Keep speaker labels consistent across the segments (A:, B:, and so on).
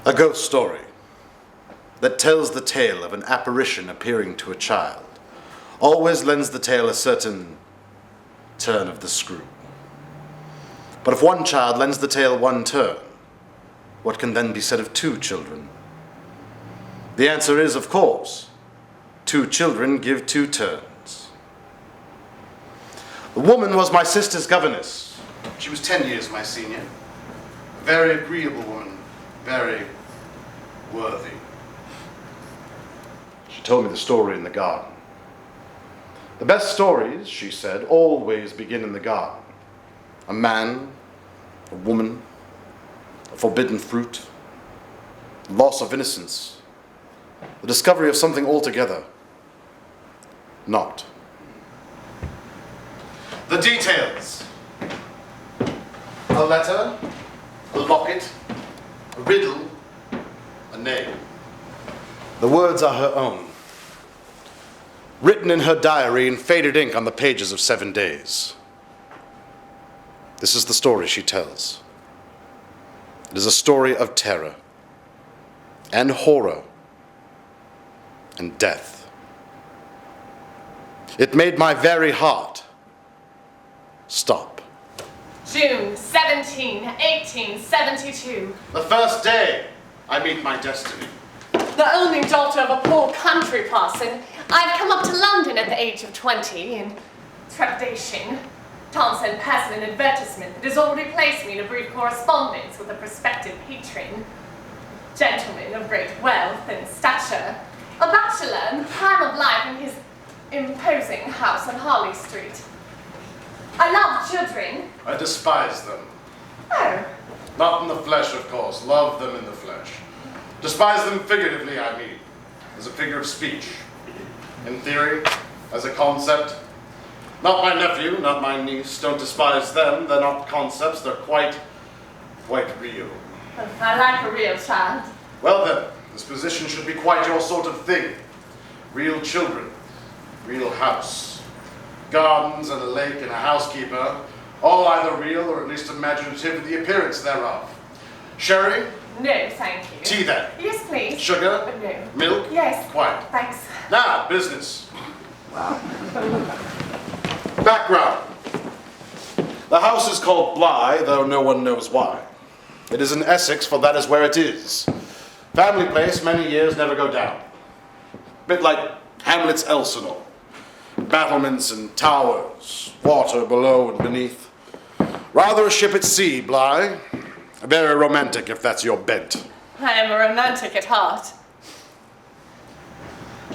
A: A ghost story that tells the tale of an apparition appearing to a child always lends the tale a certain turn of the screw. But if one child lends the tale one turn, what can then be said of two children? The answer is, of course, two children give two turns. The woman was my sister's governess. She was 10 years my senior. A very agreeable woman, very worthy. She told me the story in the garden. The best stories, she said, always begin in the garden. A man, a woman, a forbidden fruit, loss of innocence, the discovery of something altogether not. The details. A letter, a locket, a riddle, a name. The words are her own, written in her diary in faded ink on the pages of 7 days. This is the story she tells. It is a story of terror and horror and death. It made my very heart stop.
B: June 17, 1872.
A: The first day I meet my destiny.
B: The only daughter of a poor country parson, I've come up to London at the age of 20 in trepidation. Tom sent Parson an advertisement that has already placed me in a brief correspondence with a prospective patron. Gentleman of great wealth and stature, a bachelor in the prime of life in his imposing house on Harley Street. I love children.
A: I despise them.
B: Oh.
A: Not in the flesh, of course. Love them in the flesh. Despise them figuratively, I mean, as a figure of speech. In theory, as a concept. Not my nephew, not my niece. Don't despise them. They're not concepts. They're quite real.
B: I like a real child.
A: Well then, this position should be quite your sort of thing. Real children, real house. Gardens and a lake and a housekeeper, all either real or at least imaginative in the appearance thereof. Sherry?
B: No, thank you.
A: Tea then?
B: Yes, please.
A: Sugar?
B: No.
A: Milk?
B: Yes.
A: Quite.
B: Thanks.
A: Now, business. Background. The house is called Bly, though no one knows why. It is in Essex, for that is where it is. Family place, many years never go down. Bit like Hamlet's Elsinore. Battlements and towers, water below and beneath. Rather a ship at sea, Bly. Very romantic, if that's your bent.
B: I am a romantic at heart.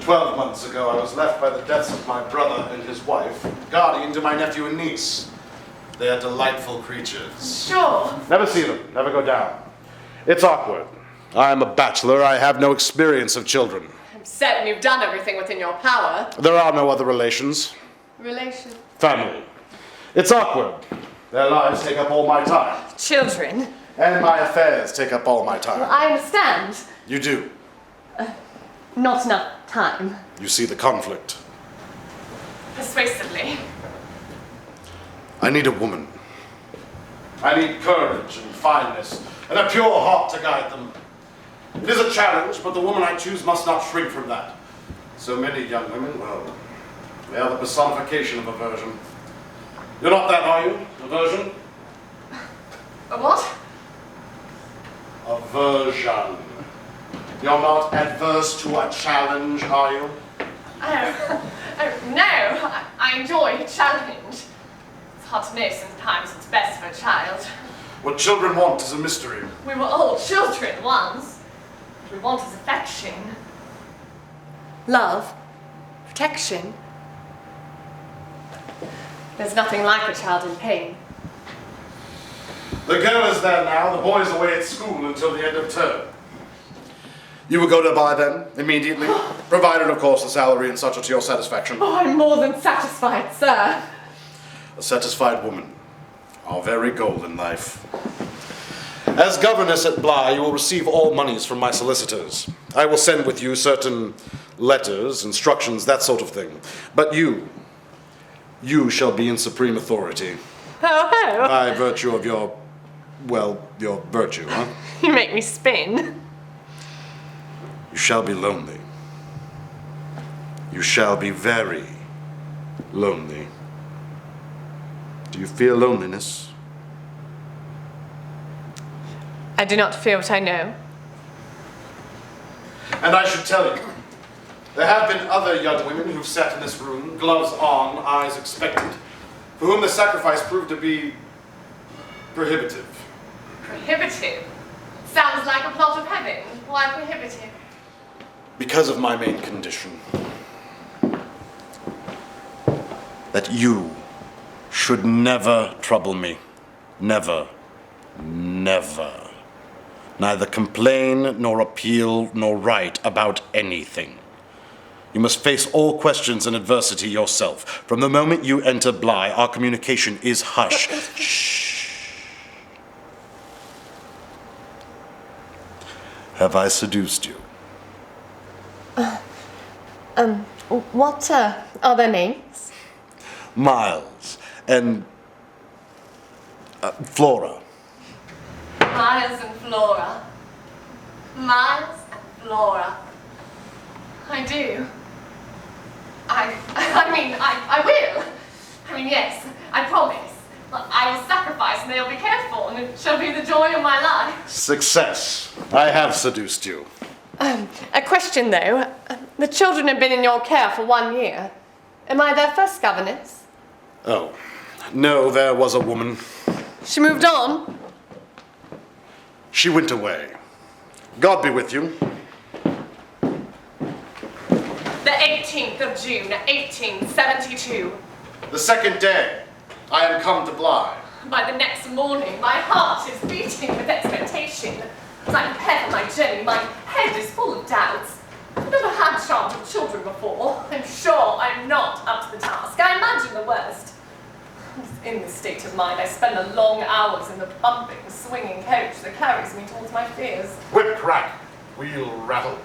A: 12 months ago, I was left by the deaths of my brother and his wife, guardian to my nephew and niece. They are delightful creatures.
B: Sure.
A: Never see them, never go down. It's awkward. I am a bachelor, I have no experience of children.
B: I'm certain you've done everything within your power.
A: There are no other relations.
B: Relation?
A: Family. It's awkward. Their lives take up all my time.
B: Children?
A: And my affairs take up all my time.
B: Well, I understand.
A: You do.
B: Not enough time.
A: You see the conflict.
B: Persuasively.
A: I need a woman. I need courage and fineness and a pure heart to guide them. It is a challenge, but the woman I choose must not shrink from that. So many young women, well, they are the personification of aversion. You're not that, are you? Aversion?
B: A what?
A: Aversion. You're not adverse to a challenge, are you?
B: Oh no. I enjoy a challenge. It's hard to know sometimes what's best for a child.
A: What children want is a mystery.
B: We were all children once. What we want is affection. Love. Protection. There's nothing like a child in pain.
A: The girl is there now, the boy's away at school until the end of term. You will go to Bly then, immediately, provided, of course, the salary and such are to your satisfaction.
B: Oh, I'm more than satisfied, sir.
A: A satisfied woman, our very goal in life. As governess at Bly, you will receive all monies from my solicitors. I will send with you certain letters, instructions, that sort of thing. But you shall be in supreme authority.
B: Oh.
A: By virtue of your virtue, huh?
B: You make me spin.
A: You shall be lonely. You shall be very lonely. Do you feel loneliness?
B: I do not fear what I know.
A: And I should tell you, there have been other young women who've sat in this room, gloves on, eyes expectant, for whom the sacrifice proved to be prohibitive.
B: Prohibitive? Sounds like a plot of heaven. Why prohibitive?
A: Because of my main condition. That you should never trouble me. Never. Never. Neither complain, nor appeal, nor write about anything. You must face all questions and adversity yourself. From the moment you enter Bly, our communication is hush. Shh. Have I seduced you?
B: What are their names?
A: Miles and Flora.
B: Miles and Flora. Miles and Flora. I do. I will. Yes, I promise. I will sacrifice and they'll be cared for and it shall be the joy of my life.
A: Success. I have seduced you.
B: A question though. The children have been in your care for 1 year. Am I their first governess?
A: Oh, no, there was a woman.
B: She moved on?
A: She went away. God be with you.
B: The 18th of June, 1872.
A: The second day, I am come to Bly.
B: By the next morning, my heart is beating with expectation. As I prepare for my journey, my head is full of doubts. I've never had charge of children before. I'm sure I'm not up to the task. I imagine the worst. In this state of mind, I spend the long hours in the bumping, swinging coach that carries me towards my fears.
A: Whip crack, wheel rattle.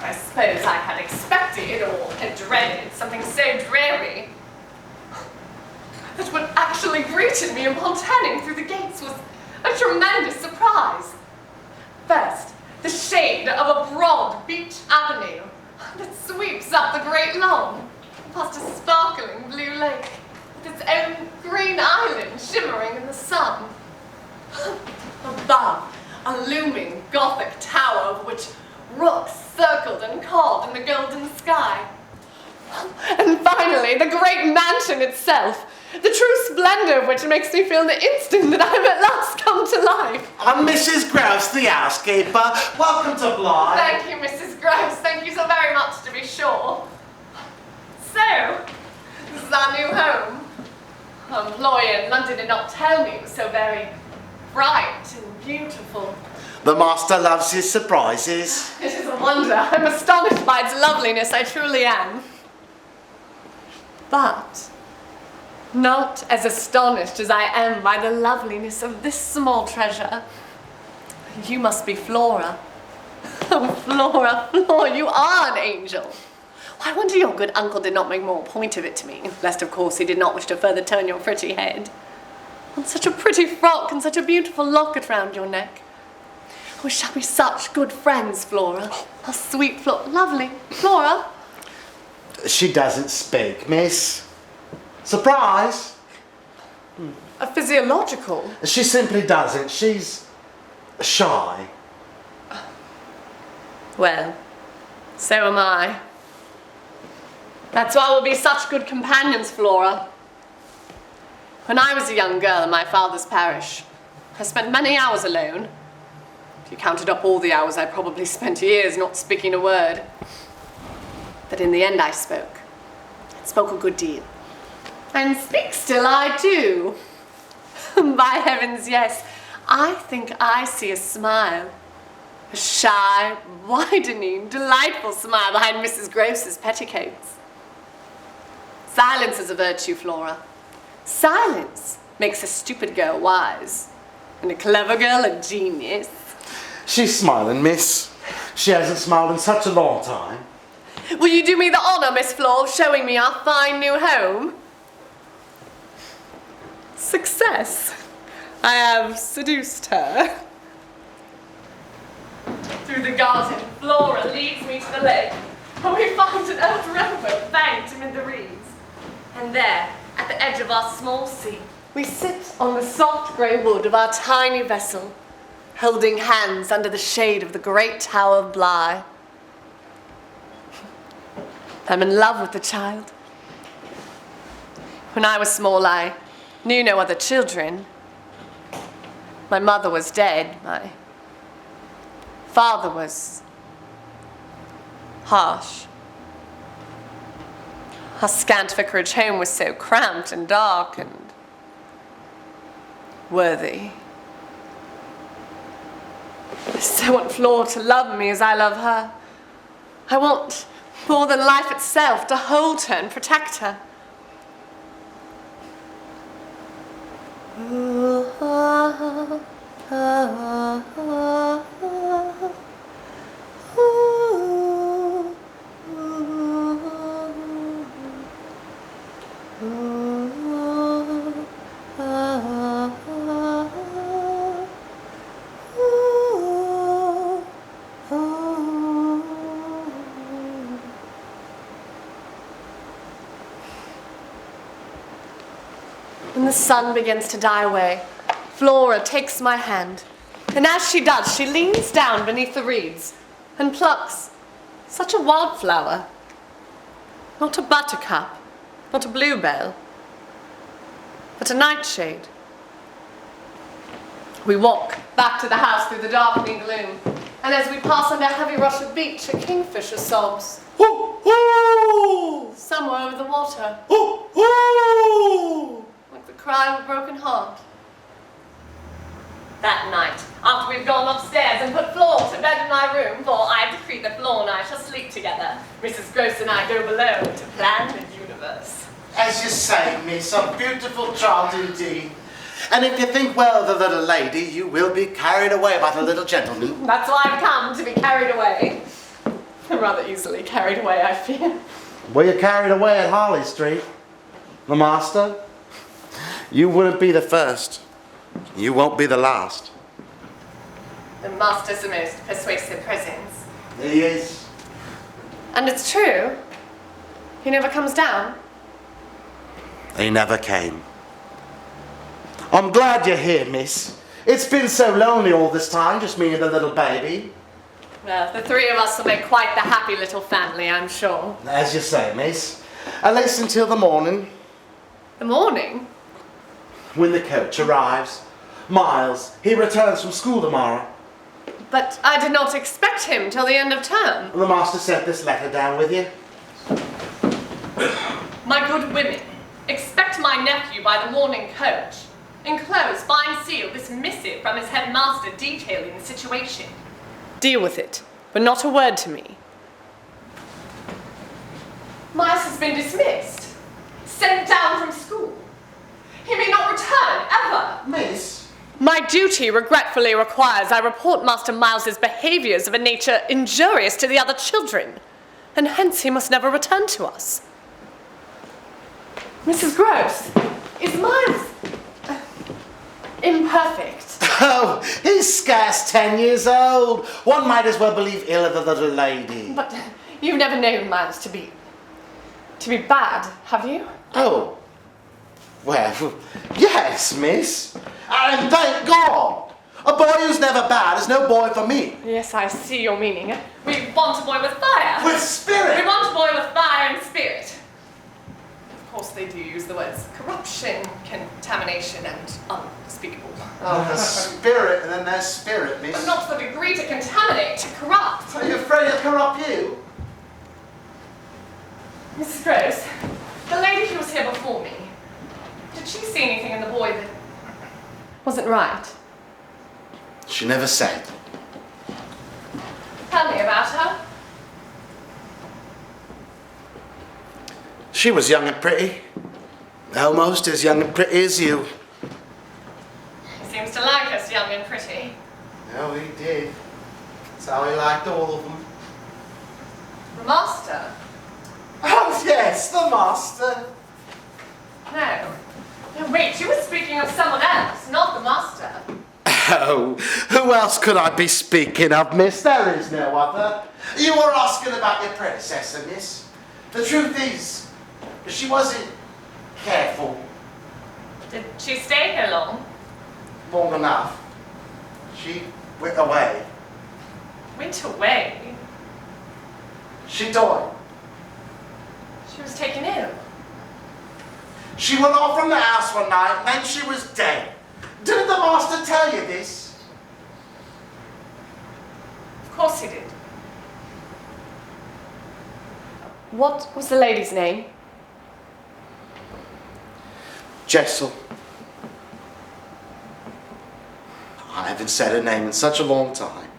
B: I suppose I had expected or had dreaded something so dreary. That what actually greeted me upon turning through the gates was a tremendous surprise. First, the shade of a broad beach avenue that sweeps up the great lawn, past a sparkling blue lake, with its own green island shimmering in the sun. Above, a looming Gothic tower of which rooks circled and caught in the golden sky. And finally, the great mansion itself, the true splendor of which makes me feel in the instant that I have at last come to life.
C: I'm Mrs. Grouse, the housekeeper. Welcome to Bly.
B: Thank you, Mrs. Grouse. Thank you so very much, to be sure. So, this is our new home. Our employer in London did not tell me it was so very bright and beautiful.
C: The master loves his surprises.
B: It is a wonder. I'm astonished by its loveliness, I truly am. But not as astonished as I am by the loveliness of this small treasure. You must be Flora. Oh, Flora, Flora, you are an angel. I wonder your good uncle did not make more point of it to me, lest of course he did not wish to further turn your pretty head. And such a pretty frock and such a beautiful locket round your neck. We shall be such good friends, Flora. Oh, sweet Flora, lovely Flora.
C: She doesn't speak, miss. Surprise?
B: A physiological.
C: She simply doesn't. She's shy.
B: Well, so am I. That's why we'll be such good companions, Flora. When I was a young girl in my father's parish, I spent many hours alone. If you counted up all the hours, I probably spent years not speaking a word. But in the end I spoke. I spoke a good deal. And speak still I do. By heavens, yes. I think I see a smile. A shy, widening, delightful smile behind Mrs. Groce's petticoats. Silence is a virtue, Flora. Silence makes a stupid girl wise, and a clever girl a genius.
C: She's smiling, miss. She hasn't smiled in such a long time.
B: Will you do me the honour, Miss Flora, of showing me our fine new home? Success. I have seduced her. Through the garden, Flora leads me to the lake, and we find an old rowboat banked amid the reeds. And there, at the edge of our small sea, we sit on the soft grey wood of our tiny vessel, holding hands under the shade of the great tower of Bly. I'm in love with the child. When I was small, I knew no other children. My mother was dead. My father was harsh. Our scant vicarage home was so cramped and dark and worthy. I so want Flora to love me as I love her. I want, more than life itself, to hold her and protect her. When the sun begins to die away, Flora takes my hand, and as she does, she leans down beneath the reeds and plucks such a wildflower. Not a buttercup, not a bluebell, but a nightshade. We walk back to the house through the darkening gloom, and as we pass under a heavy rush of beach, a kingfisher sobs.
C: Ooh, ooh,
B: Somewhere over the water,
C: ooh, ooh.
B: like the cry of a broken heart. That night, after we've gone upstairs and put Flora to bed in my room, for I've decreed that Flora and I shall sleep together, Mrs. Gross and I go below to plan the universe.
C: As you say, miss, a beautiful child indeed. And if you think well of the little lady, you will be carried away by the little gentleman.
B: That's why I've come, to be carried away. I'm rather easily carried away, I fear.
C: Were you carried away at Harley Street? The master? You wouldn't be the first. You won't be the last.
B: The master's the most persuasive presence.
C: He is.
B: And it's true. He never comes down.
C: He never came. I'm glad you're here, miss. It's been so lonely all this time, just me and the little baby.
B: Well, the three of us will make quite the happy little family, I'm sure.
C: As you say, miss. At least until the morning,
B: The morning?
C: when the coach arrives. Miles, he returns from school tomorrow.
B: But I did not expect him till the end of term.
C: The master sent this letter down with you.
B: My good women, expect my nephew by the morning coach. Enclose, bind, seal this missive from his headmaster detailing the situation. Deal with it, but not a word to me. Miles has been dismissed. Sent down from school. He may not return, ever.
C: Miss?
B: My duty regretfully requires I report Master Miles's behaviours of a nature injurious to the other children, and hence he must never return to us. Mrs. Gross, is Miles imperfect?
C: Oh, he's scarce 10 years old. One might as well believe ill of the little lady.
B: But you've never known Miles to be bad, have you?
C: Oh, well, yes, miss. And thank God. A boy who's never bad is no boy for me.
B: Yes, I see your meaning. We want a boy with fire.
C: With spirit.
B: We want a boy with fire and spirit. Of course they do use the words corruption, contamination, and unspeakable.
C: Oh, there's spirit and then there's spirit, miss.
B: But not to the degree to contaminate, to corrupt.
C: Are you afraid he'll corrupt you?
B: Mrs. Gross, the lady who was here before me, did she see anything in the boy that wasn't right?
C: She never said.
B: Tell me about her.
C: She was young and pretty. Almost as young and pretty as you.
B: He seems to like us young and pretty.
C: No, he did. That's how he liked all of them.
B: The master?
C: Oh, yes, the master.
B: No. No, wait, you were speaking of someone else, not the master.
C: Oh, who else could I be speaking of, miss? There is no other. You were asking about your predecessor, miss. The truth is, she wasn't careful.
B: Did she stay here long?
C: Long enough. She went away.
B: Went away?
C: She died.
B: She was taken ill.
C: She went off from the house one night, and then she was dead. Didn't the master tell you this?
B: Of course he did. What was the lady's name?
C: Jessel. I haven't said her name in such a long time.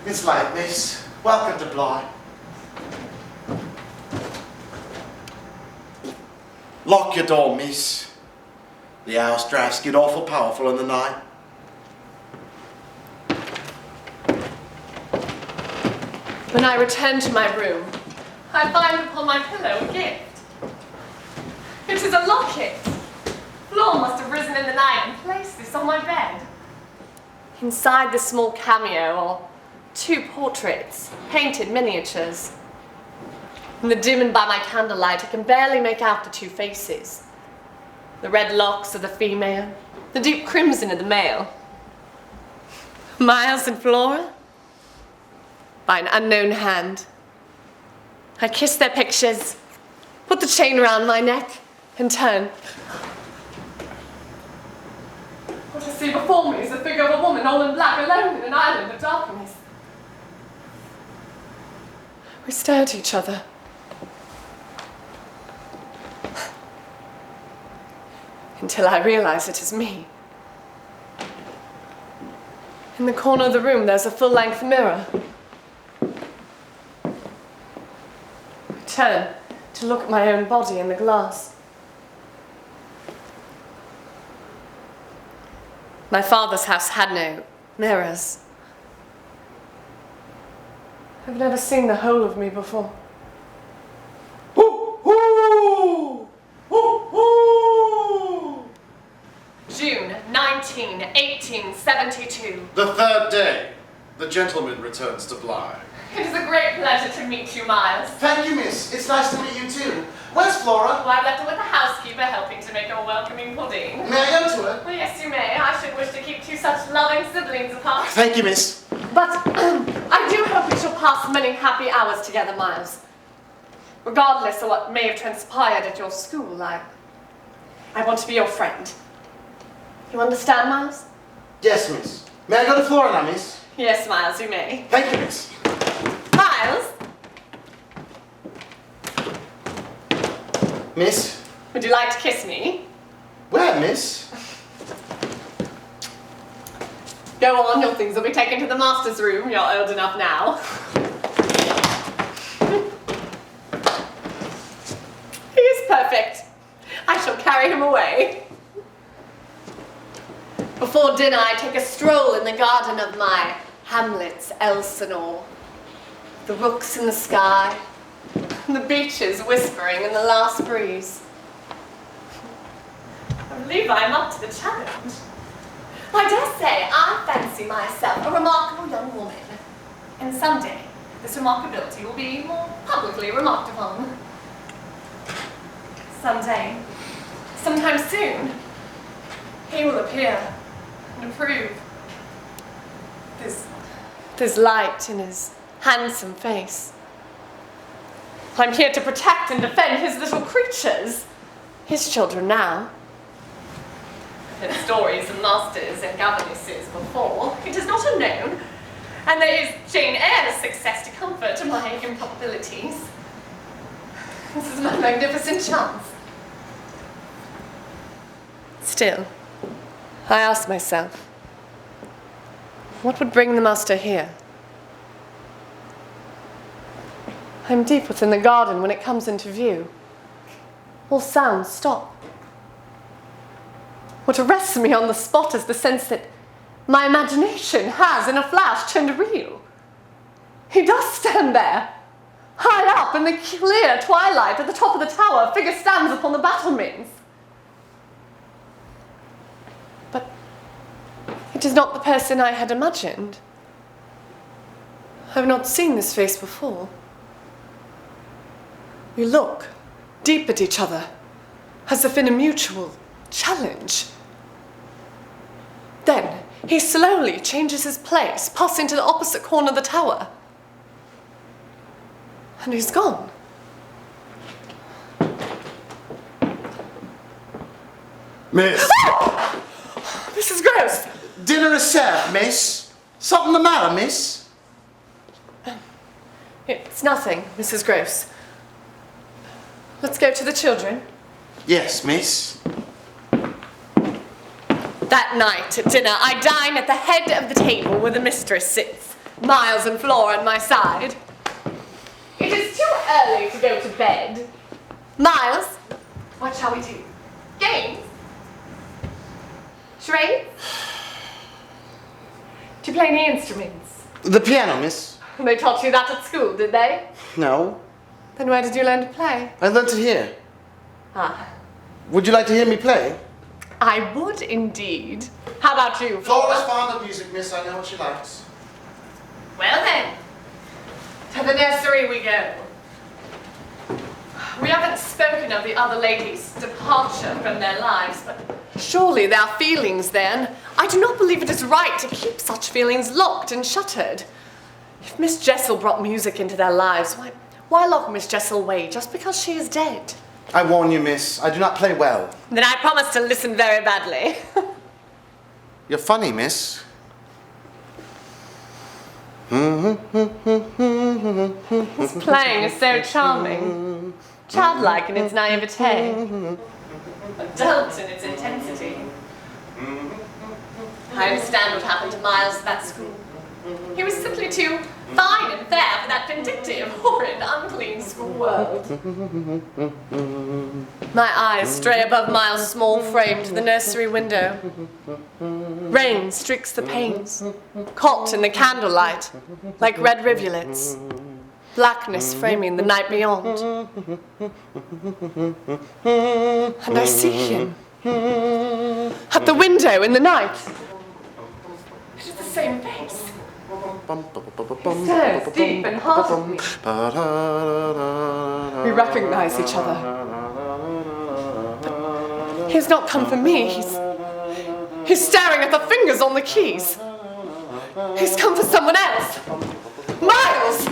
C: It's late, miss. Welcome to Bly. Lock your door, miss. The house drafts get awful powerful in the night.
B: When I return to my room, I find upon my pillow a gift. It is a locket. Floor must have risen in the night and placed this on my bed. Inside the small cameo are 2 portraits, painted miniatures. In the dim and by my candlelight, I can barely make out the 2 faces. The red locks of the female, the deep crimson of the male. Miles and Flora? By an unknown hand. I kiss their pictures, put the chain around my neck, and turn. What I see before me is the figure of a woman all in black, alone in an island of darkness. We stare at each other. Until I realize it is me. In the corner of the room, there's a full-length mirror. I turn to look at my own body in the glass. My father's house had no mirrors. I've never seen the whole of me before. June 19, 1872.
A: The 3rd day, the gentleman returns to Bly.
B: It is a great pleasure to meet you, Miles.
C: Thank you, miss. It's nice to meet you too. Where's Flora?
B: Well, I've left her with the housekeeper helping to make a welcoming pudding.
C: May I go to her?
B: Well, yes, you may. I should wish to keep 2 such loving siblings apart.
C: Thank you, miss.
B: But I do hope we shall pass many happy hours together, Miles. Regardless of what may have transpired at your school, I want to be your friend. You understand, Miles?
C: Yes, miss. May I go to Flora now, miss?
B: Yes, Miles, you may.
C: Thank you, miss.
B: Miles,
C: Miss?
B: would you like to kiss me?
C: Where, miss?
B: Go on, your things will be taken to the master's room. You're old enough now. He is perfect. I shall carry him away. Before dinner, I take a stroll in the garden of my hamlet's Elsinore. The rooks in the sky, and the beeches whispering in the last breeze. I believe I am up to the challenge. I dare say I fancy myself a remarkable young woman, and someday this remarkability will be more publicly remarked upon. Someday, sometime soon, he will appear and approve. There's light in his handsome face. I'm here to protect and defend his little creatures, his children now. Heard stories of masters and governesses before. It is not unknown, and there is Jane Eyre's success to comfort my improbabilities. This is my magnificent chance. Still, I ask myself, what would bring the master here? I'm deep within the garden when it comes into view. All sounds stop. What arrests me on the spot is the sense that my imagination has, in a flash, turned real. He does stand there. High up in the clear twilight at the top of the tower, a figure stands upon the battlements. It is not the person I had imagined. I have not seen this face before. We look deep at each other, as if in a mutual challenge. Then he slowly changes his place, passing to the opposite corner of the tower. And he's gone.
C: Miss!
B: Mrs. Gross!
C: Dinner is served, miss. Something the matter, miss?
B: It's nothing, Mrs. Gross. Let's go to the children.
C: Yes, miss.
B: That night at dinner, I dine at the head of the table where the mistress sits, Miles and Flora at my side. It is too early to go to bed. Miles, what shall we do? Games? Charades? Do you play any instruments?
C: The piano, miss.
B: They taught you that at school, did they?
C: No.
B: Then where did you learn to play?
C: I learnt it here.
B: Ah,
C: Would you like to hear me play?
B: I would indeed. How about you,
C: Flora's
B: Flora?
C: fond of music, miss. I know what she likes.
B: Well then, to the nursery we go. We haven't spoken of the other ladies' departure from their lives, but surely there are feelings then. I do not believe it is right to keep such feelings locked and shuttered. If Miss Jessel brought music into their lives, why lock Miss Jessel away just because she is dead?
C: I warn you, miss. I do not play well.
B: Then I promise to listen very badly.
C: You're funny, miss.
B: This playing is so charming. Childlike in its naivete. Adult in its intensity. I understand what happened to Miles at that school. He was simply too fine and fair for that vindictive, horrid, unclean school world. My eyes stray above Miles' small frame to the nursery window. Rain streaks the panes, caught in the candlelight, like red rivulets. Blackness framing the night beyond. And I see him at the window in the night. It is the same face. He stares deep and hard at me. We recognize each other. But he has not come for me. He's staring at the fingers on the keys. He's come for someone else. Miles!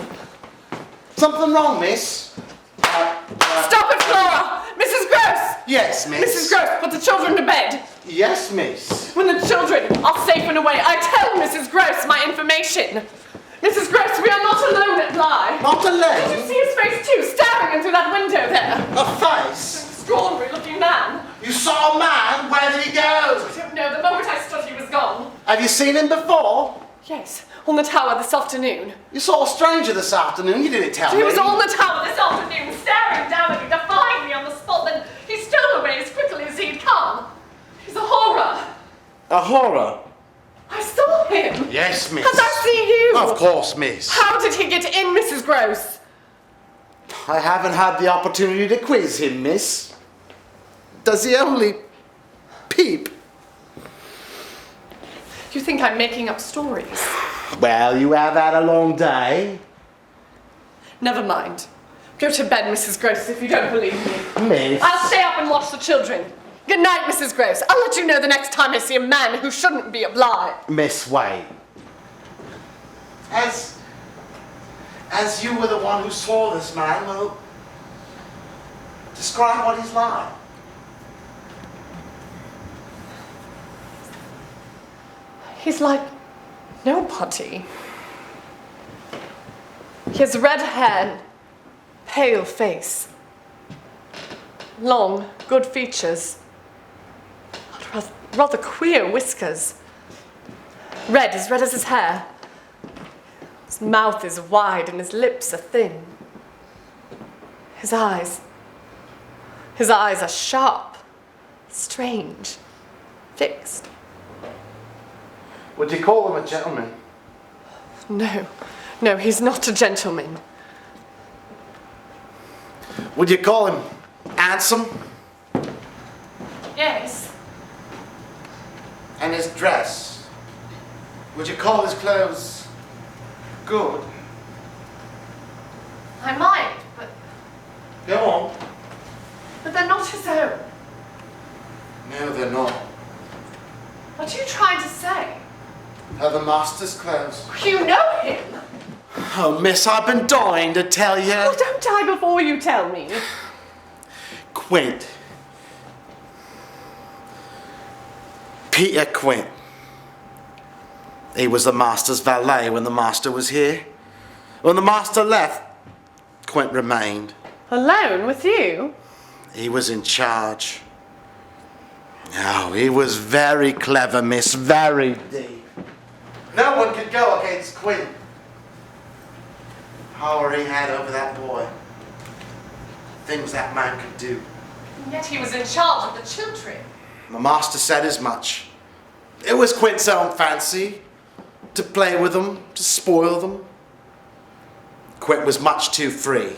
C: Something wrong, miss?
B: Stop it, Flora! Mrs. Gross!
C: Yes, miss.
B: Mrs. Gross, put the children to bed.
C: Yes, miss.
B: When the children are safe and away, I tell Mrs. Gross my information. Mrs. Gross, we are not alone at Bly.
C: Not
B: Did you
C: alone?
B: see his face too, staring in through that window there?
C: A face?
B: Extraordinary looking man.
C: You saw a man? Where did he go?
B: I don't know, the moment I stood he was gone.
C: Have you seen him before?
B: Yes, on the tower this afternoon.
C: You saw a stranger this afternoon. You didn't tell me.
B: He was on the tower this afternoon, staring down at me, defying me on the spot, then he stole away as quickly as he'd come. He's a horror.
C: A horror?
B: I saw him.
C: Yes, miss.
B: And I see you.
C: Of course, miss.
B: How did he get in, Mrs. Gross?
C: I haven't had the opportunity to quiz him, miss. Does he only peep?
B: You think I'm making up stories?
C: Well, you have had a long day.
B: Never mind. Go to bed, Mrs. Gross, if you don't believe me.
C: Miss.
B: I'll stay up and watch the children. Good night, Mrs. Gross. I'll let you know the next time I see a man who shouldn't be at Bly.
C: Miss Wade. As you were the one who saw this man, well, describe what he's like.
B: He's like nobody. He has red hair and pale face. Long, good features. Rather queer whiskers. Red as his hair. His mouth is wide and his lips are thin. His eyes are sharp, strange, fixed.
C: Would you call him a gentleman?
B: No, he's not a gentleman.
C: Would you call him handsome?
B: Yes.
C: And his dress? Would you call his clothes good?
B: I might, but
C: Go on.
B: they're not his own.
C: No, they're not.
B: What are you trying to say?
C: They're the master's clothes.
B: You know him.
C: Oh, miss, I've been dying to tell you.
B: Oh, don't die before you tell me.
C: Quint. Peter Quint. He was the master's valet when the master was here. When the master left, Quint remained.
B: Alone with you?
C: He was in charge. Oh, he was very clever, miss, very deep. No one could go against Quint. Power he had over that boy. Things that man could do.
B: And yet he was in charge of the children.
C: The master said as much. It was Quint's own fancy to play with them, to spoil them. Quint was much too free.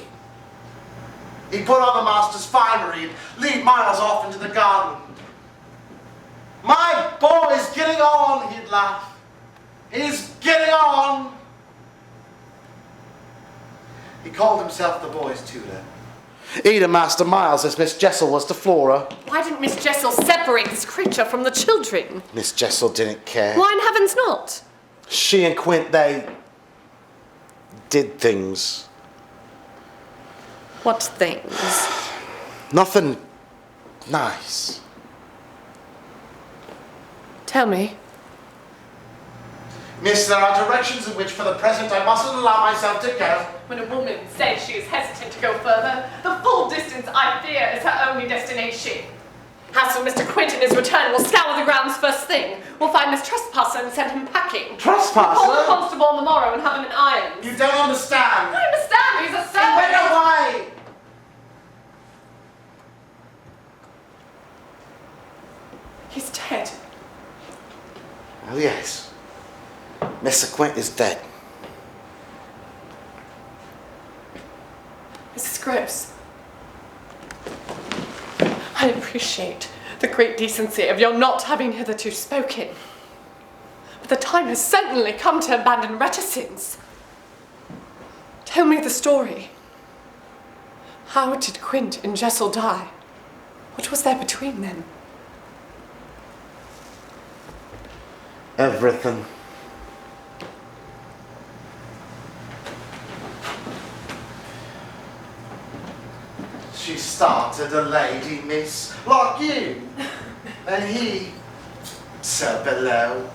C: He'd put on the master's finery and lead Miles off into the garden. "My boy's getting on," he'd laugh. "He's getting on." He called himself the boy's tutor. He to Master Miles as Miss Jessel was to Flora.
B: Why didn't Miss Jessel separate this creature from the children?
C: Miss Jessel didn't care.
B: Why in heaven's not?
C: She and Quint, they did things.
B: What things?
C: Nothing nice.
B: Tell me.
C: Miss, there are directions in which for the present I mustn't allow myself to go.
B: When a woman says she is hesitant to go further, the full distance, I fear, is her only destination. As for Mr. Quint and his return, we'll scour the grounds first thing. We'll find this trespasser and send him packing.
C: Trespasser?
B: We'll call the constable on the morrow and have him in irons.
C: You don't understand.
B: I understand, he's a
C: He
B: servant.
C: went away.
B: He's dead.
C: Oh, yes. Mr. Quint is dead.
B: Mrs. Gross, I appreciate the great decency of your not having hitherto spoken. But the time has certainly come to abandon reticence. Tell me the story. How did Quint and Jessel die? What was there between them?
C: Everything. She started a lady, miss, like you. And he, so below.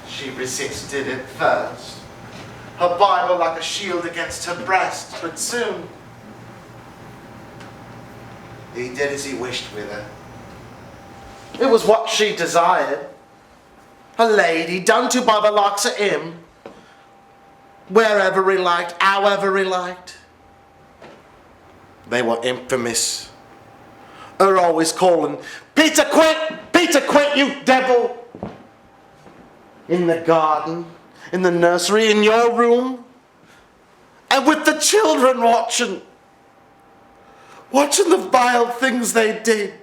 C: She resisted at first, her Bible like a shield against her breast, but soon he did as he wished with her. It was what she desired. A lady done to by the likes of him, wherever he liked, however he liked. They were infamous. Her always calling, Peter Quint, you devil! In the garden, in the nursery, in your room, and with the children watching the vile things they did.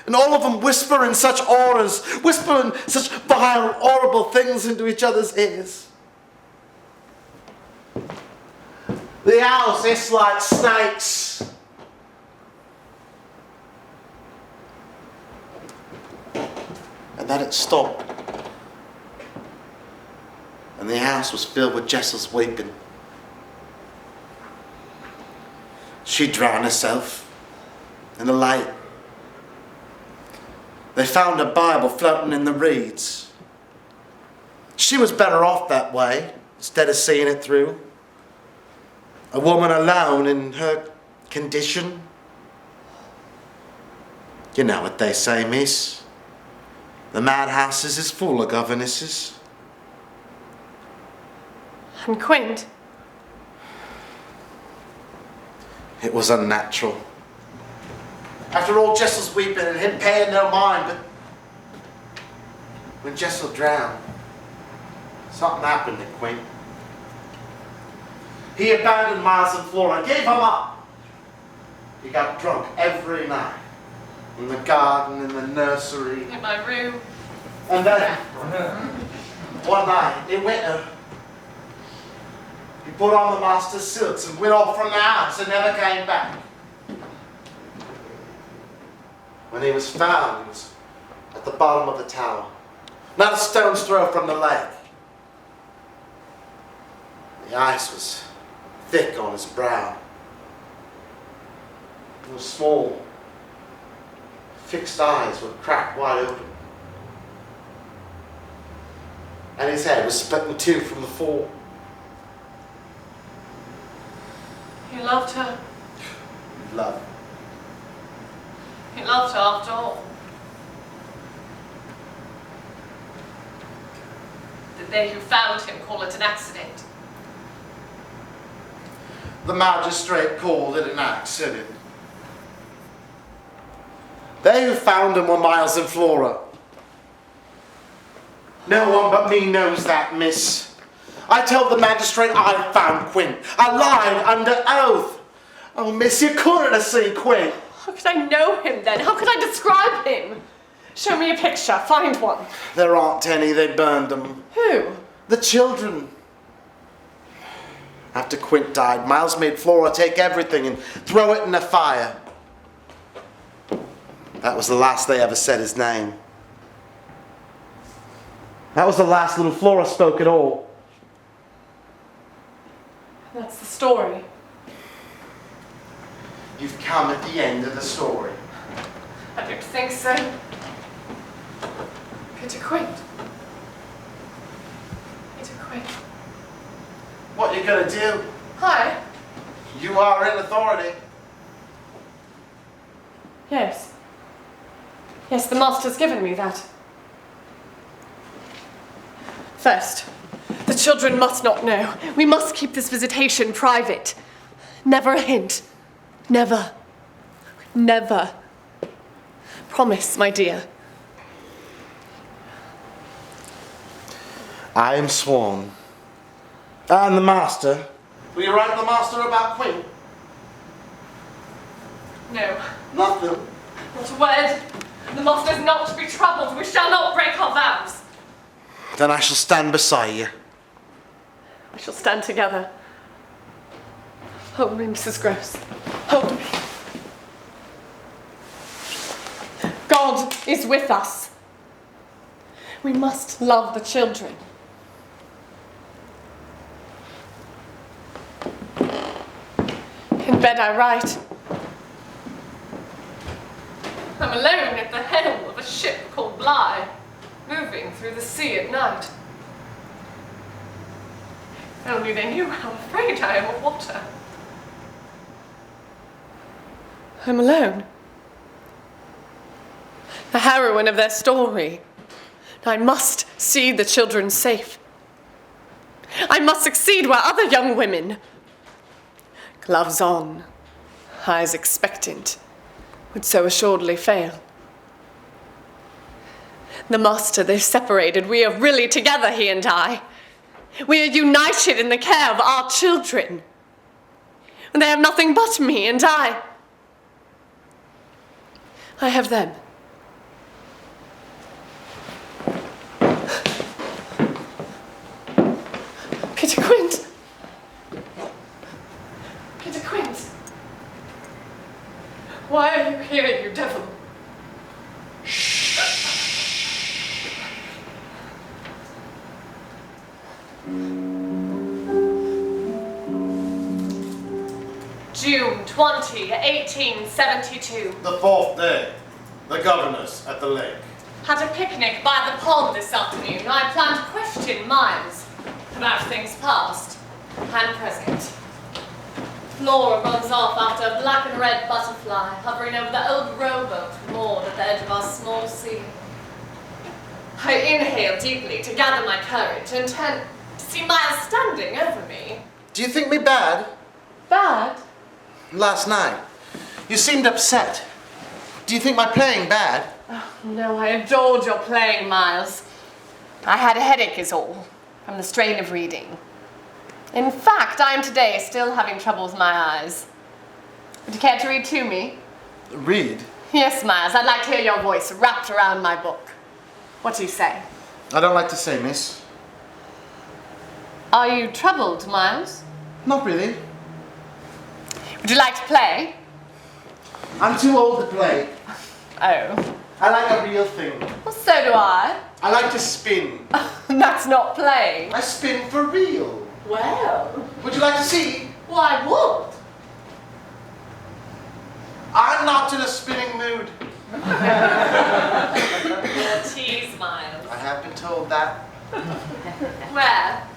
C: And all of them whispering such horrors, whispering such vile, horrible things into each other's ears. The house is like snakes. And then it stopped. And the house was filled with Jessel's weeping. She drowned herself in the light. They found a Bible floating in the reeds. She was better off that way, instead of seeing it through. A woman alone in her condition. You know what they say, miss. The madhouses is full of governesses.
B: And Quint?
C: It was unnatural. After all Jessel's weeping and him paying no mind, but when Jessel drowned, something happened to Quint. He abandoned Miles and Flora, gave them up. He got drunk every night. In the garden, in the nursery.
B: In my room.
C: And then, one night, in winter, he put on the master's silks and went off from the house and never came back. When he was found, he was at the bottom of the tower, not a stone's throw from the lake. The ice was thick on his brow. Those small, fixed eyes were cracked wide open. And his head was split in two from the fall.
B: He loved her.
C: Love.
B: He loved her after all. Did they who found him call it an accident?
C: The magistrate called it an accident. They who found him were Miles and Flora. No one but me knows that, miss. I told the magistrate I found Quint. I lied under oath. Oh, miss, you couldn't have seen Quint.
B: How could I know him then? How could I describe him? Show me a picture. Find one.
C: There aren't any. They burned them.
B: Who?
C: The children. After Quint died, Miles made Flora take everything and throw it in the fire. That was the last they ever said his name. That was the last little Flora spoke at all.
B: That's the story.
C: You've come at the end of the story.
B: I don't think so. Peter Quint. Peter Quint.
C: What are you going to do?
B: Hi.
C: You are in authority.
B: Yes. Yes, the master's given me that. First, the children must not know. We must keep this visitation private. Never a hint. Never. Never. Promise, my dear.
C: I am sworn. And the master. Will you write the master about Quint?
B: No.
C: Nothing.
B: Not a word. The master is not to be troubled. We shall not break our vows.
C: Then I shall stand beside you.
B: We shall stand together. Hold me, Mrs. Gross. Hold me. God is with us. We must love the children. In bed I write. I'm alone at the helm of a ship called Bly, moving through the sea at night. Only they knew how afraid I am of water. I'm alone. The heroine of their story. I must see the children safe. I must succeed where other young women, gloves on, eyes expectant, would so assuredly fail. The master, they're separated. We are really together, he and I. We are united in the care of our children. And they have nothing but me and I. I have them. Peter Quint! Peter Quint! Why are you here, you devil? June 20, 1872.
C: The fourth day. The governess at the lake.
B: Had a picnic by the pond this afternoon. I planned to question Miles about things past and present. Flora runs off after a black and red butterfly hovering over the old rowboat moored at the edge of our small sea. I inhale deeply to gather my courage and turn to see Miles standing over me.
C: Do you think me bad?
B: Bad?
C: Last night, you seemed upset. Do you think my playing bad?
B: Oh, no, I adored your playing, Miles. I had a headache is all, from the strain of reading. In fact, I am today still having trouble with my eyes. Would you care to read to me?
C: Read?
B: Yes, Miles, I'd like to hear your voice wrapped around my book. What do you say?
C: I don't like to say, miss.
B: Are you troubled, Miles?
C: Not really.
B: Would you like to play?
C: I'm too old to play.
B: Oh.
C: I like a real thing.
B: Well, so do I.
C: I like to spin.
B: That's not playing.
C: I spin for real.
B: Well,
C: Would you like to see?
B: why would?
C: I'm not in a spinning mood.
B: Tease, Miles.
C: I have been told that.
B: Where?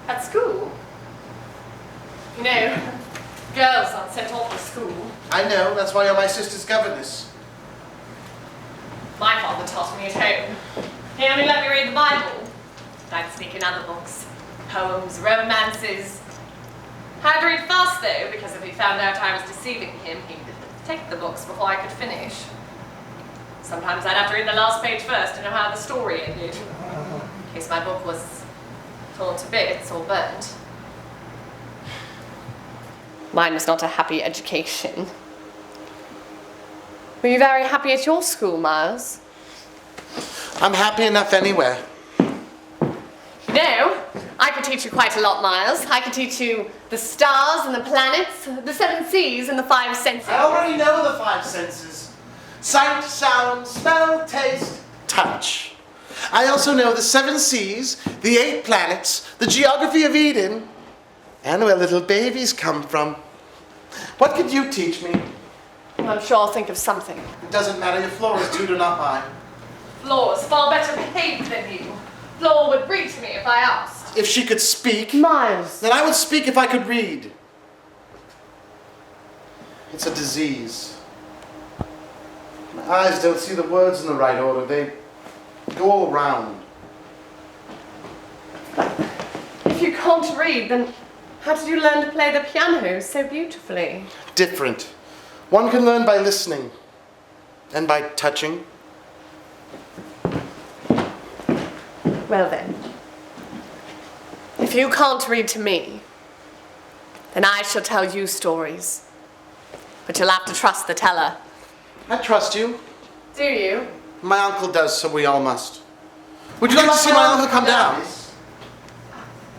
B: At school? You know, girls aren't sent off to school.
C: I know, that's why you're my sister's governess.
B: My father taught me at home. He only let me read the Bible. I'd sneak in other books. Poems, romances. I had to read fast though, because if he found out I was deceiving him, he'd take the books before I could finish. Sometimes I'd have to read the last page first to know how the story ended, in case my book was torn to bits or burnt. Mine was not a happy education. Were you very happy at your school, Miles?
C: I'm happy enough anywhere.
B: No, I could teach you quite a lot, Miles. I could teach you the stars and the planets, the 7 seas and the 5 senses.
C: I already know the 5 senses. Sight, sound, smell, taste, touch. I also know the 7 seas, the 8 planets, the geography of Eden, and where little babies come from. What could you teach me?
B: I'm sure I'll think of something.
C: It doesn't matter, your Flora's tutored, not mine.
B: Flora's far better behaved than you. Flora would read to me if I asked.
C: If she could speak,
B: Miles.
C: then I would speak if I could read. It's a disease. My eyes don't see the words in the right order. They go all round.
B: If you can't read, then how did you learn to play the piano so beautifully?
C: Different. One can learn by listening and by touching.
B: Well then, if you can't read to me, then I shall tell you stories. But you'll have to trust the teller.
C: I trust you.
B: Do you?
C: My uncle does, so we all must. Would you like to see my uncle come down?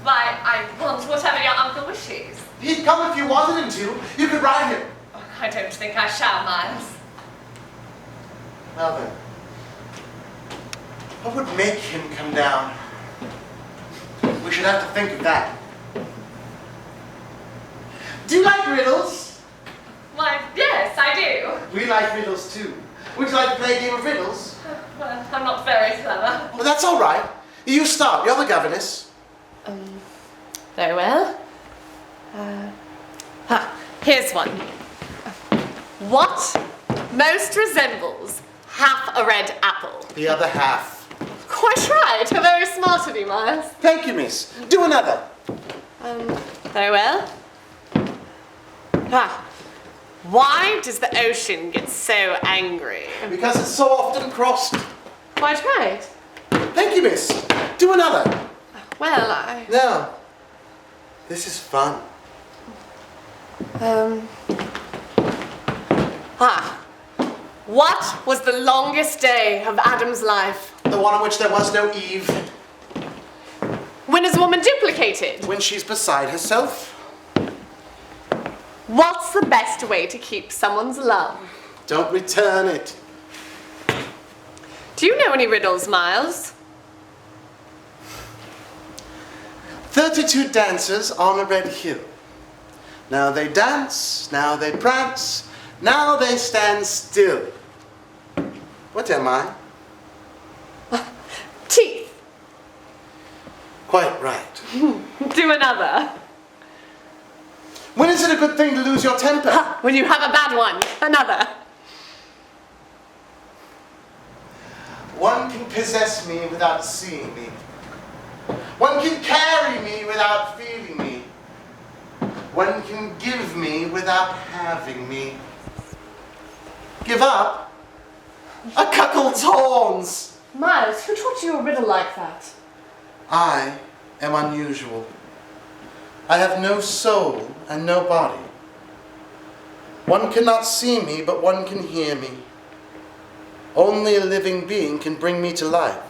B: Why, I want whatever your uncle wishes.
C: He'd come if you wanted him to. You could ride him.
B: I don't think I shall, Miles.
C: Well then, what would make him come down? We should have to think of that. Do you like riddles?
B: Why, yes, I do.
C: We like riddles too. Would you like to play a game of riddles?
B: Well, I'm not very clever.
C: Well, that's all right. You start. You're the governess.
B: Very well. Here's one. What most resembles half a red apple?
C: The other half.
B: Quite right. You're very smart of you, Miles.
C: Thank you, miss. Do another.
B: Very well. Why does the ocean get so angry?
C: Because it's so often crossed.
B: Quite right.
C: Thank you, miss. Do another.
B: Well,
C: No. This is fun.
B: What was the longest day of Adam's life?
C: The one on which there was no Eve.
B: When is a woman duplicated?
C: When she's beside herself.
B: What's the best way to keep someone's love?
C: Don't return it.
B: Do you know any riddles, Miles?
C: 32 dancers on a red hill. Now they dance, now they prance, now they stand still. What am I?
B: Teeth.
C: Quite right.
B: Do another.
C: When is it a good thing to lose your temper?
B: When you have a bad one. Another.
C: One can possess me without seeing me. One can carry me without feeling me. One can give me without having me. Give up? A cuckold's horns!
B: Miles, who taught you a riddle like that?
C: I am unusual. I have no soul and no body. One cannot see me, but one can hear me. Only a living being can bring me to life.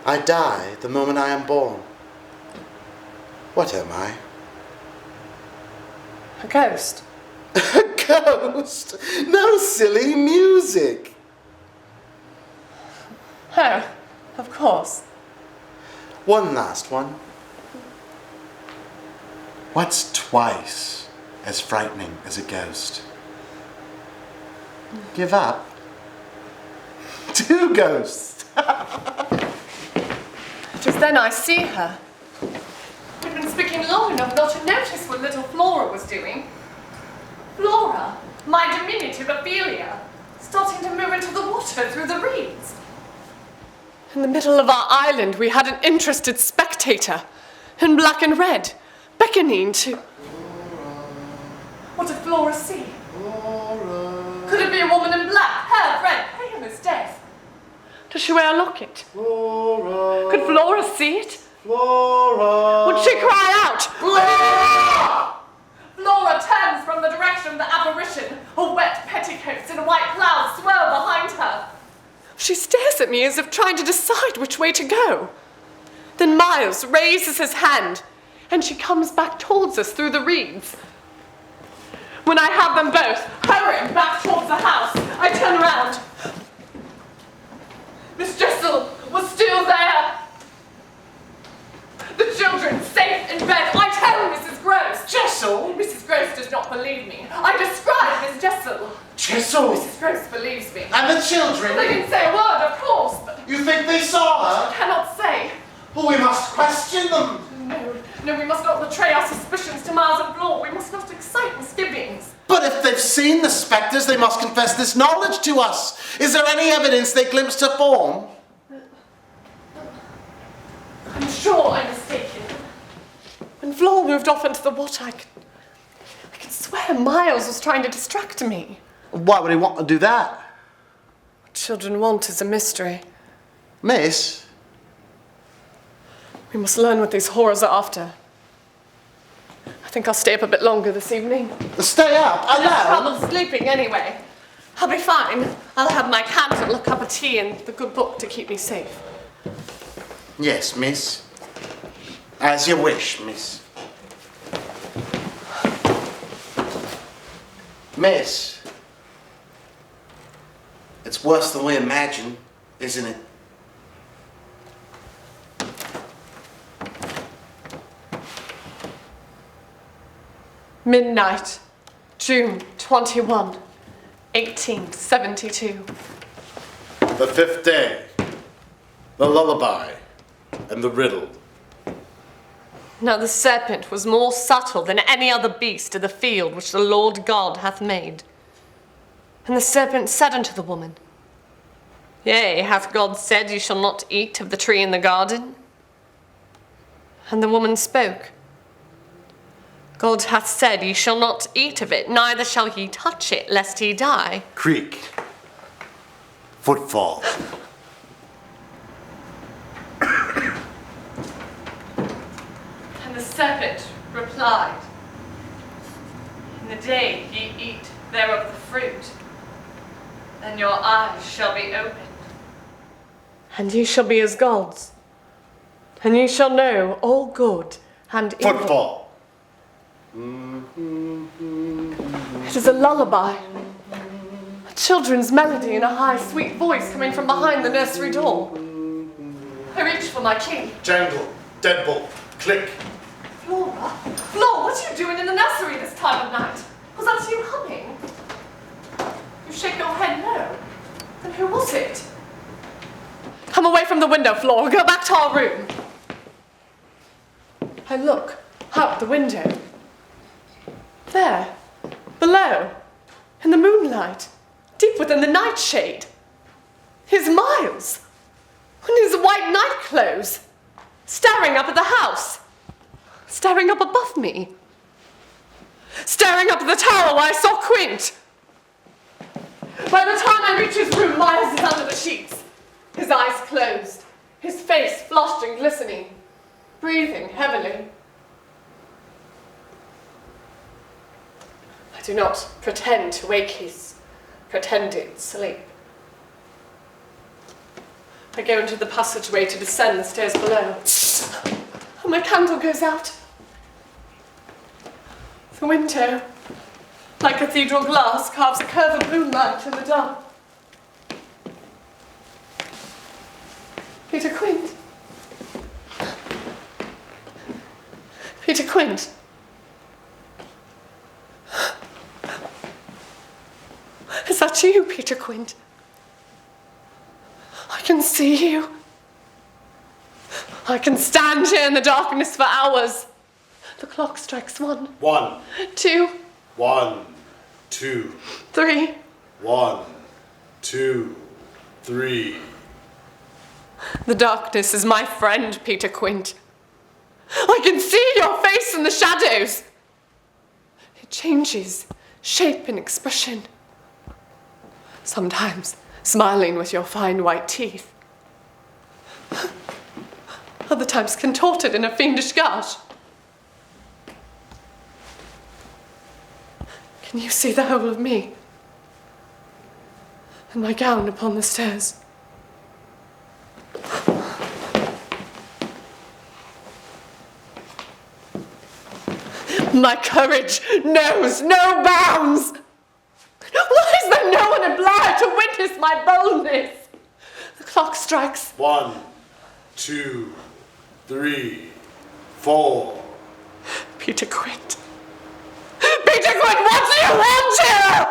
C: I die the moment I am born. What am I?
B: A ghost.
C: A ghost? No silly music.
B: Oh, of course.
C: One last one. What's twice as frightening as a ghost? Give up? 2 ghosts.
B: Just then I see her. We'd been speaking long enough not to notice what little Flora was doing. Flora, my diminutive Ophelia, starting to move into the water through the reeds. In the middle of our island, we had an interested spectator, in black and red, beckoning to... What did Flora see? Could it be a woman in black, hair red, pale as death? Does she wear a locket? Could Flora see it?
C: Flora!
B: Would she cry out?
C: Flora!
B: Flora turns from the direction of the apparition. Her wet petticoats and white clouds swirl behind her. She stares at me as if trying to decide which way to go. Then Miles raises his hand, and she comes back towards us through the reeds. When I have them both hurrying back towards the house, I turn around. Miss Jessel was still there. The children safe in bed. I tell Mrs. Gross.
C: Jessel?
B: Mrs. Gross does not believe me. I describe Miss Jessel.
C: Jessel!
B: Mrs. Gross believes me.
C: And the children?
B: They didn't say a word, of course, but
C: You think they saw
B: I
C: her?
B: cannot say.
C: Well, we must question them.
B: No, we must not betray our suspicions to Miles and Flora. We must not excite misgivings.
C: But if they've seen the spectres, they must confess this knowledge to us. Is there any evidence they glimpsed her form?
B: I'm sure I'm mistaken. When Flora moved off into the water, I could swear Miles was trying to distract me.
C: Why would he want to do that?
B: What children want is a mystery.
C: Miss?
B: We must learn what these horrors are after. I think I'll stay up a bit longer this evening.
C: Stay up?
B: I have
C: Alone?
B: trouble sleeping anyway. I'll be fine. I'll have my candle, a cup of tea, and the good book to keep me safe.
C: Yes, miss. As you wish, miss. Miss. It's worse than we imagine, isn't it?
B: Midnight, June 21, 1872.
A: The 5th day. The lullaby and the riddle.
B: Now the serpent was more subtle than any other beast of the field which the Lord God hath made. And the serpent said unto the woman, Yea, hath God said, You shall not eat of the tree in the garden? And the woman spoke, God hath said, Ye shall not eat of it, neither shall ye touch it, lest ye die.
A: Creak. Footfall.
B: And the serpent replied, In the day ye eat thereof the fruit, then your eyes shall be opened, and ye shall be as gods, and ye shall know all good and evil.
A: Footfall.
B: It is a lullaby, a children's melody in a high, sweet voice coming from behind the nursery door. I reach for my key.
A: Jangle. Deadbolt. Click.
B: Flora? Flora, what are you doing in the nursery this time of night? Was that you humming? You shake your head no. Then who was it? Come away from the window, Flora. Go back to our room. I look out the window. There, below, in the moonlight, deep within the nightshade, is Miles, in his white nightclothes, staring up at the house, staring up above me, staring up at the tower where I saw Quint. By the time I reach his room, Miles is under the sheets, his eyes closed, his face flushed and glistening, breathing heavily. I do not pretend to wake his pretended sleep. I go into the passageway to descend the stairs below. And my candle goes out. The window, like cathedral glass, carves a curve of moonlight in the dark. Peter Quint. Peter Quint. Is that you, Peter Quint? I can see you. I can stand here in the darkness for hours. The clock strikes 1.
C: 1,
B: 2,
C: 1, 2,
B: 3.
C: 1, 2, 3.
B: The darkness is my friend, Peter Quint. I can see your face in the shadows. It changes shape and expression. Sometimes smiling with your fine white teeth. Other times contorted in a fiendish gash. Can you see the whole of me? And my gown upon the stairs? My courage knows no bounds. Why is there no one at Blair to witness my boldness? The clock strikes.
C: 1, 2, 3, 4.
B: Peter Quint. Peter Quint, what do you want here?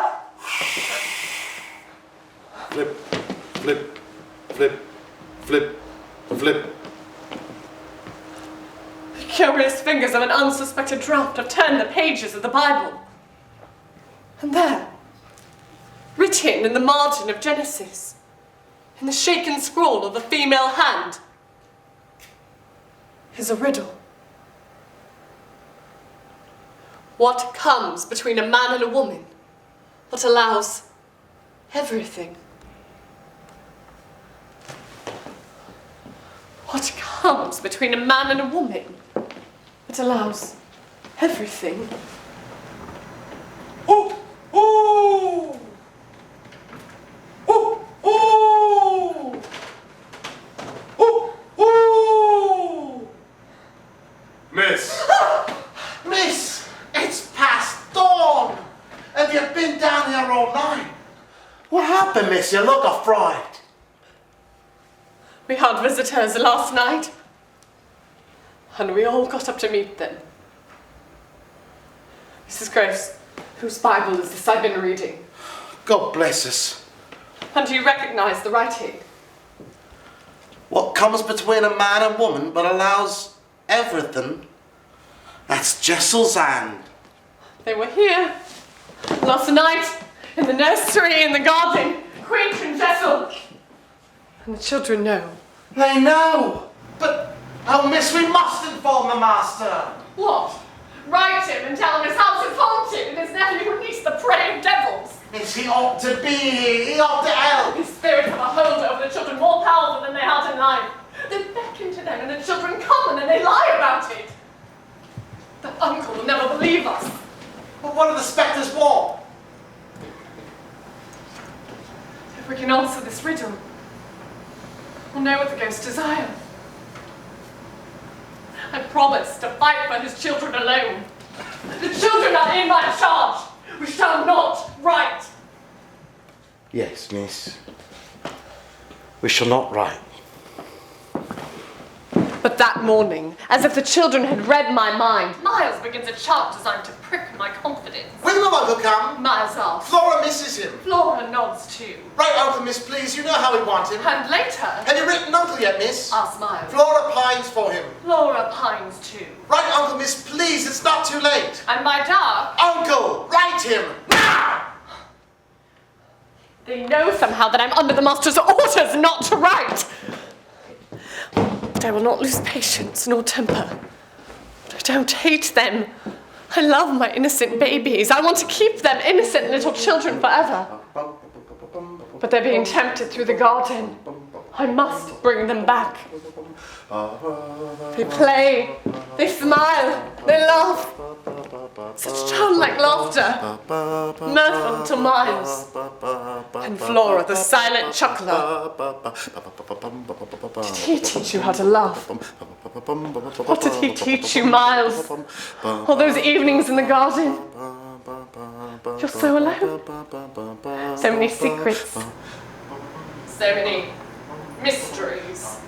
C: Flip, flip, flip, flip, flip.
B: The curious fingers of an unsuspected draft have turned the pages of the Bible. And there, written in the margin of Genesis, in the shaken scroll of the female hand, is a riddle. What comes between a man and a woman that allows everything? What comes between a man and a woman that allows everything?
C: Ooh, ooh, ooh, ooh, ooh, ooh. Miss. Miss, it's past dawn. Have you been down here all night? What happened, miss? You look a-fright.
B: We had visitors last night, and we all got up to meet them. Mrs. Graves, whose Bible is this I've been reading?
C: God bless us.
B: And do you recognise the writing?
C: What comes between a man and woman but allows everything? That's Jessel's hand.
B: They were here last night, in the nursery, in the garden, Quint and Jessel. And the children know.
C: They know. But, oh miss, we must inform the master.
B: What? Write him and tell him his house is haunted and his nephew released the prey of devils.
C: Miss, he ought to be here. He ought to help.
B: His spirits have a hold over the children more powerful than they had in life. They beckon to them and the children come and then they lie about it. The uncle will never believe us.
C: But what do the spectres want?
B: If we can answer this riddle, we'll know what the ghosts desire. I promise to fight for his children alone. The children are in my charge. We shall not write.
C: Yes, miss. We shall not write.
B: But that morning, as if the children had read my mind, Miles begins a chant designed to prick my confidence.
C: Will the uncle come?
B: Miles asks.
C: Flora misses him.
B: Flora nods too.
C: Right, Uncle, miss, please. You know how we want him.
B: And later,
C: Have you written Uncle yet, miss?
B: asks Miles.
C: Flora pines for him.
B: Flora pines too.
C: Right, Uncle, miss, please. It's not too late.
B: And by dark,
C: Uncle, write him. Now!
B: they know somehow that I'm under the master's orders not to write. But I will not lose patience nor temper. But I don't hate them. I love my innocent babies. I want to keep them innocent little children forever. But they're being tempted through the garden. I must bring them back. They play, they smile, they laugh. Such childlike laughter, mirthful to Miles. And Flora, the silent chuckler. Did he teach you how to laugh? What did he teach you, Miles? All those evenings in the garden? You're so alone. So many secrets. So many mysteries.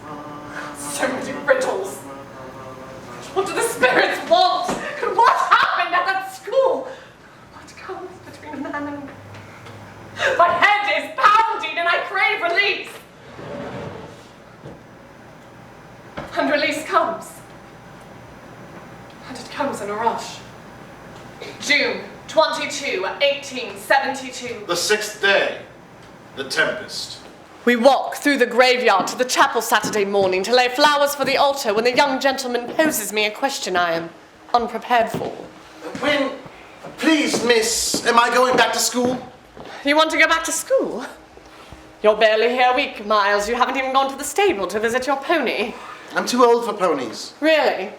B: So many riddles. What do the spirits want? What happened at that school? What comes between a man and... My head is pounding and I crave release. And release comes. And it comes in a rush. June 22, 1872.
A: The 6th day. The Tempest.
B: We walk through the graveyard to the chapel Saturday morning to lay flowers for the altar when the young gentleman poses me a question I am unprepared for.
C: When, please, miss, am I going back to school?
B: You want to go back to school? You're barely here a week, Miles. You haven't even gone to the stable to visit your pony.
C: I'm too old for ponies.
B: Really?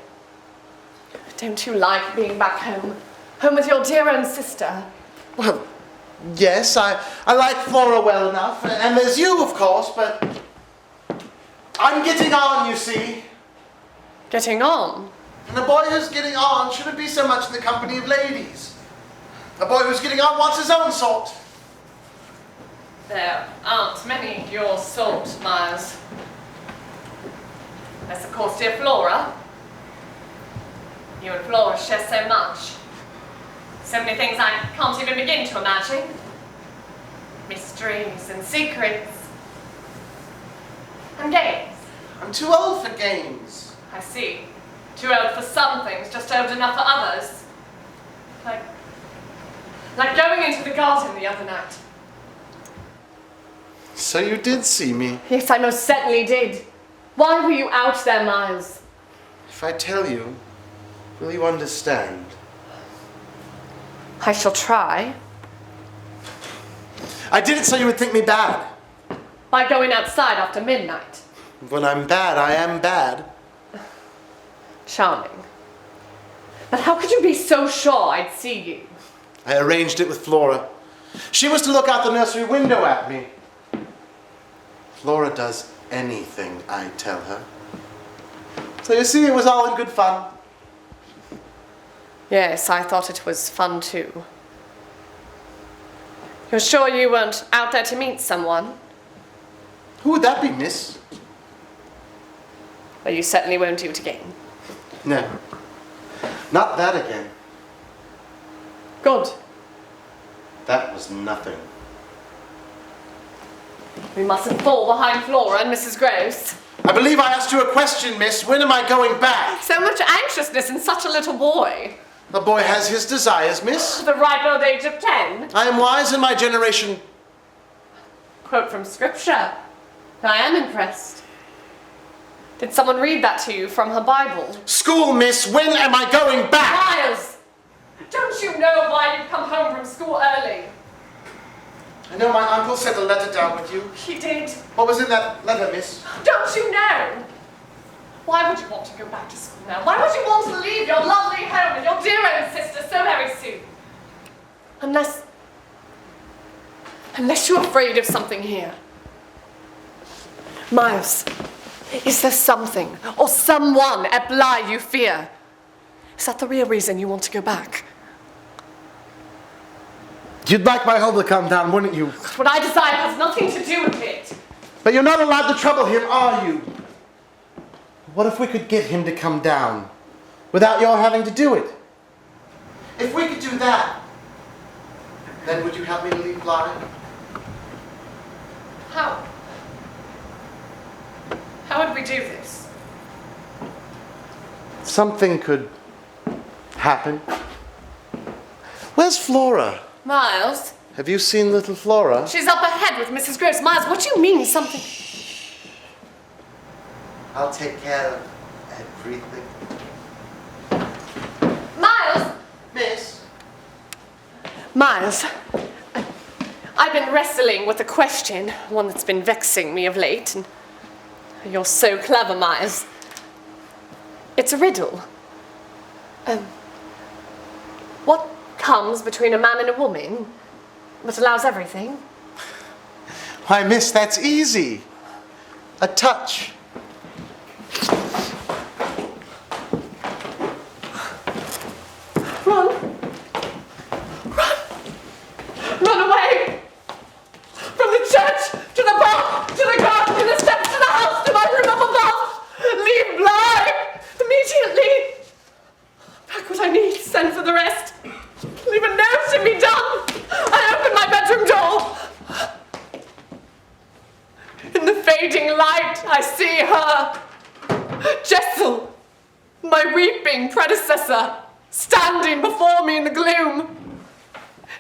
B: Don't you like being back home? Home with your dear own sister?
C: Well, yes, I like Flora well enough, and there's you, of course, but I'm getting on, you see.
B: Getting on?
C: And a boy who's getting on shouldn't be so much in the company of ladies. A boy who's getting on wants his own sort.
B: There aren't many your sort, Miles. There's, of course, dear Flora. You and Flora share so much. So many things I can't even begin to imagine. Mysteries and secrets. And games.
C: I'm too old for games.
B: I see. Too old for some things, just old enough for others. Like going into the garden the other night.
C: So you did see me.
B: Yes, I most certainly did. Why were you out there, Miles?
C: If I tell you, will you understand?
B: I shall try.
C: I did it so you would think me bad.
B: By going outside after midnight.
C: When I'm bad, I am bad.
B: Charming. But how could you be so sure I'd see you?
C: I arranged it with Flora. She was to look out the nursery window at me. Flora does anything I tell her. So you see, it was all in good fun.
B: Yes, I thought it was fun too. You're sure you weren't out there to meet someone?
C: Who would that be, miss?
B: Well, you certainly won't do it again.
C: No. Not that again.
B: Good.
C: That was nothing.
B: We mustn't fall behind Flora and Mrs. Gross.
C: I believe I asked you a question, miss. When am I going back?
B: So much anxiousness in such a little boy.
C: The boy has his desires, miss.
B: The ripe old age of 10.
C: I am wise in my generation.
B: Quote from scripture. I am impressed. Did someone read that to you from her Bible?
C: School, miss. When am I going back?
B: Miles! Don't you know why you've come home from school early?
C: I know my uncle sent a letter down with you.
B: He did.
C: What was in that letter, miss?
B: Don't you know? Why would you want to go back to school now? Why would you want to leave your lovely home and your dear own sister so very soon? Unless you're afraid of something here. Miles, is there something or someone at Bly you fear? Is that the real reason you want to go back?
C: You'd like my home to come down, wouldn't you?
B: What I decide has nothing to do with it.
C: But you're not allowed to trouble him, are you? What if we could get him to come down without your having to do it? If we could do that, then would you help me to leave Bly?
B: How? How would we do this?
C: Something could happen. Where's Flora?
B: Miles?
C: Have you seen little Flora?
B: She's up ahead with Mrs. Gross. Miles, what do you mean something?
C: I'll take care of everything.
B: Miles!
C: Miss?
B: Miles, I've been wrestling with a question, one that's been vexing me of late, and you're so clever, Miles. It's a riddle. comes between a man and a woman, but allows everything.
C: Why, miss, that's easy. A touch.
B: Run! Run! Run away! From the church, to the bar, to the garden, to the steps, to the house, to my room up above! Leave blind! Immediately! Pack what I need, send for the rest. Leave a note to be done! I open my bedroom door! In the fading light, I see her! Jessel, my weeping predecessor, standing before me in the gloom,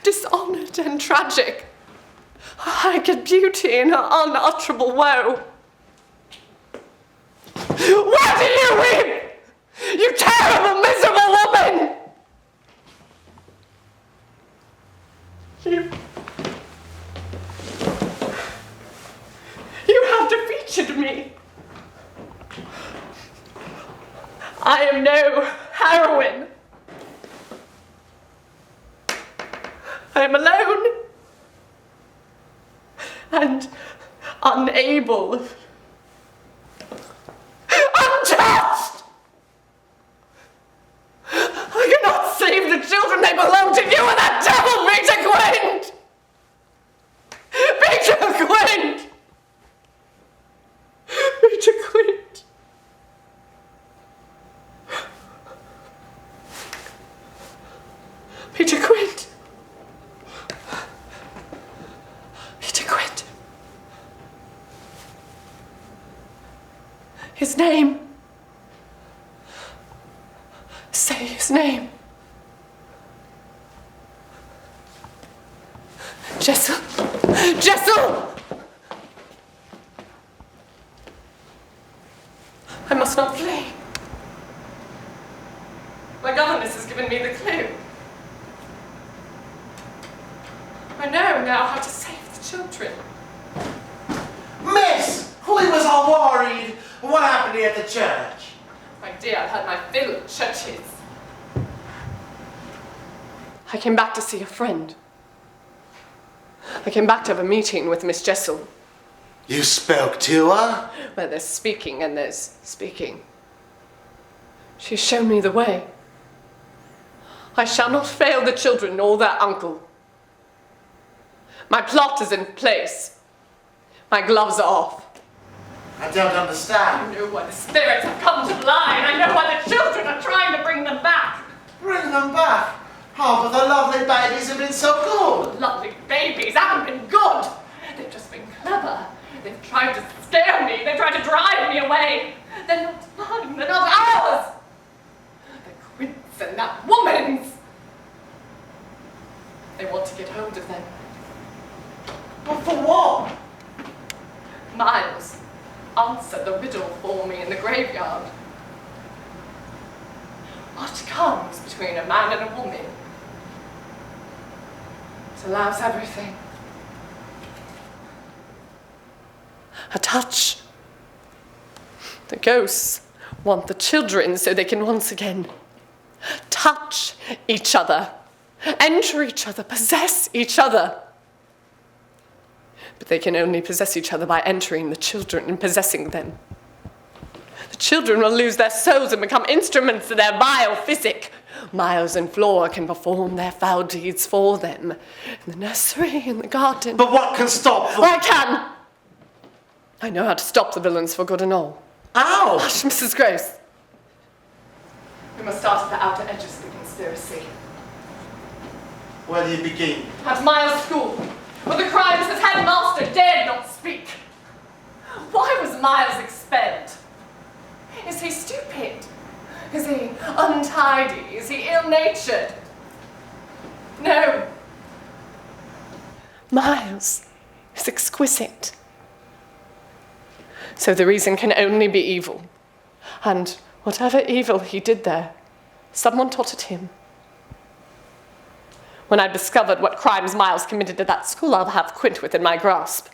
B: dishonoured and tragic, her haggard beauty in her unutterable woe. Why do you weep, you terrible, miserable woman? You have defeated me. I am no heroine. I am alone and unable, untouched. I cannot save the children, they belong to you and that devil, Peter Quint! Peter Quint! Peter Quint! Peter Quint! Peter Quint! His name. Say his name. Jessel! Jessel! I must not flee. My governess has given me the clue. I know now how to save the children.
C: Miss, we was all worried. What happened here at the church?
B: My dear, I've had my fill of churches. I came back to see a friend. I came back to have a meeting with Miss Jessel.
C: You spoke to her?
B: Well, there's speaking and there's speaking. She's shown me the way. I shall not fail the children or their uncle. My plot is in place. My gloves are off.
C: I don't understand.
B: I know why the spirits have come to lie, and I know why the children are trying to bring them back.
C: Bring them back? Oh, but the lovely babies have been so good.
B: Lovely babies haven't been good. They've just been clever. They've tried to scare me. They've tried to drive me away. They're not mine. They're not ours. They're Quint's and that woman's. They want to get hold of them.
C: But for what?
B: Miles, answer the riddle for me in the graveyard. What comes between a man and a woman? It allows everything. A touch. The ghosts want the children so they can once again touch each other, enter each other, possess each other. But they can only possess each other by entering the children and possessing them. The children will lose their souls and become instruments of their vile physic. Miles and Flora can perform their foul deeds for them. In the nursery, in the garden.
C: But what can stop them?
B: I can! I know how to stop the villains for good and all.
C: Ow!
B: Hush, Mrs. Gross. We must start at the outer edges of the conspiracy.
C: Where do you begin?
B: At Miles' school, where the crimes his headmaster dared not speak. Why was Miles expelled? Is he stupid? Is he untidy? Is he ill-natured? No. Miles is exquisite. So the reason can only be evil. And whatever evil he did there, someone taught it him. When I've discovered what crimes Miles committed at that school, I'll have Quint within my grasp.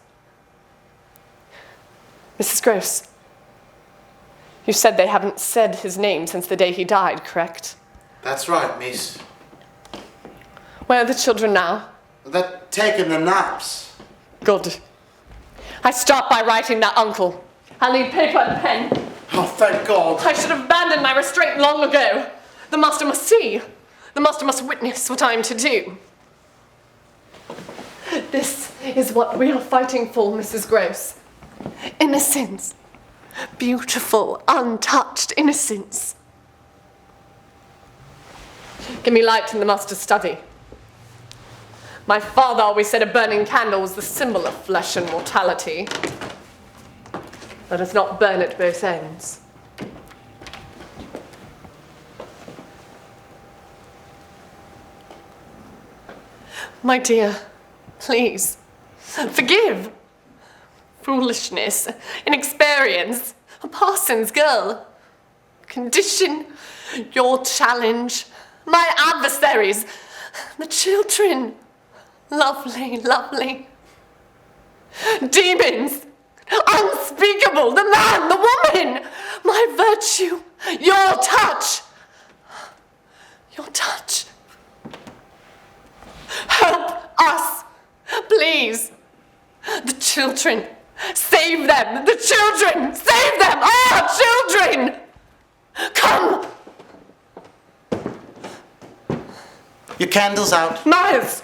B: Mrs. Gross, you said they haven't said his name since the day he died, correct?
C: That's right, miss.
B: Where are the children now?
C: They're taking the naps.
B: Good. I start by writing that uncle. I'll need paper and pen.
C: Oh, thank God.
B: I should have abandoned my restraint long ago. The master must see. The master must witness what I am to do. This is what we are fighting for, Mrs. Gross. Innocence. Beautiful, untouched innocence. Give me light in the master's study. My father always said a burning candle was the symbol of flesh and mortality. Let us not burn at both ends. My dear, please, forgive. Foolishness, inexperience, a parson's girl. Condition, your challenge, my adversaries, the children. Lovely, lovely. Demons, unspeakable, the man, the woman, my virtue, your touch. Your touch. Help us, please. The children, save them. The children, save them. Our children. Come.
C: Your candle's out.
B: Miles,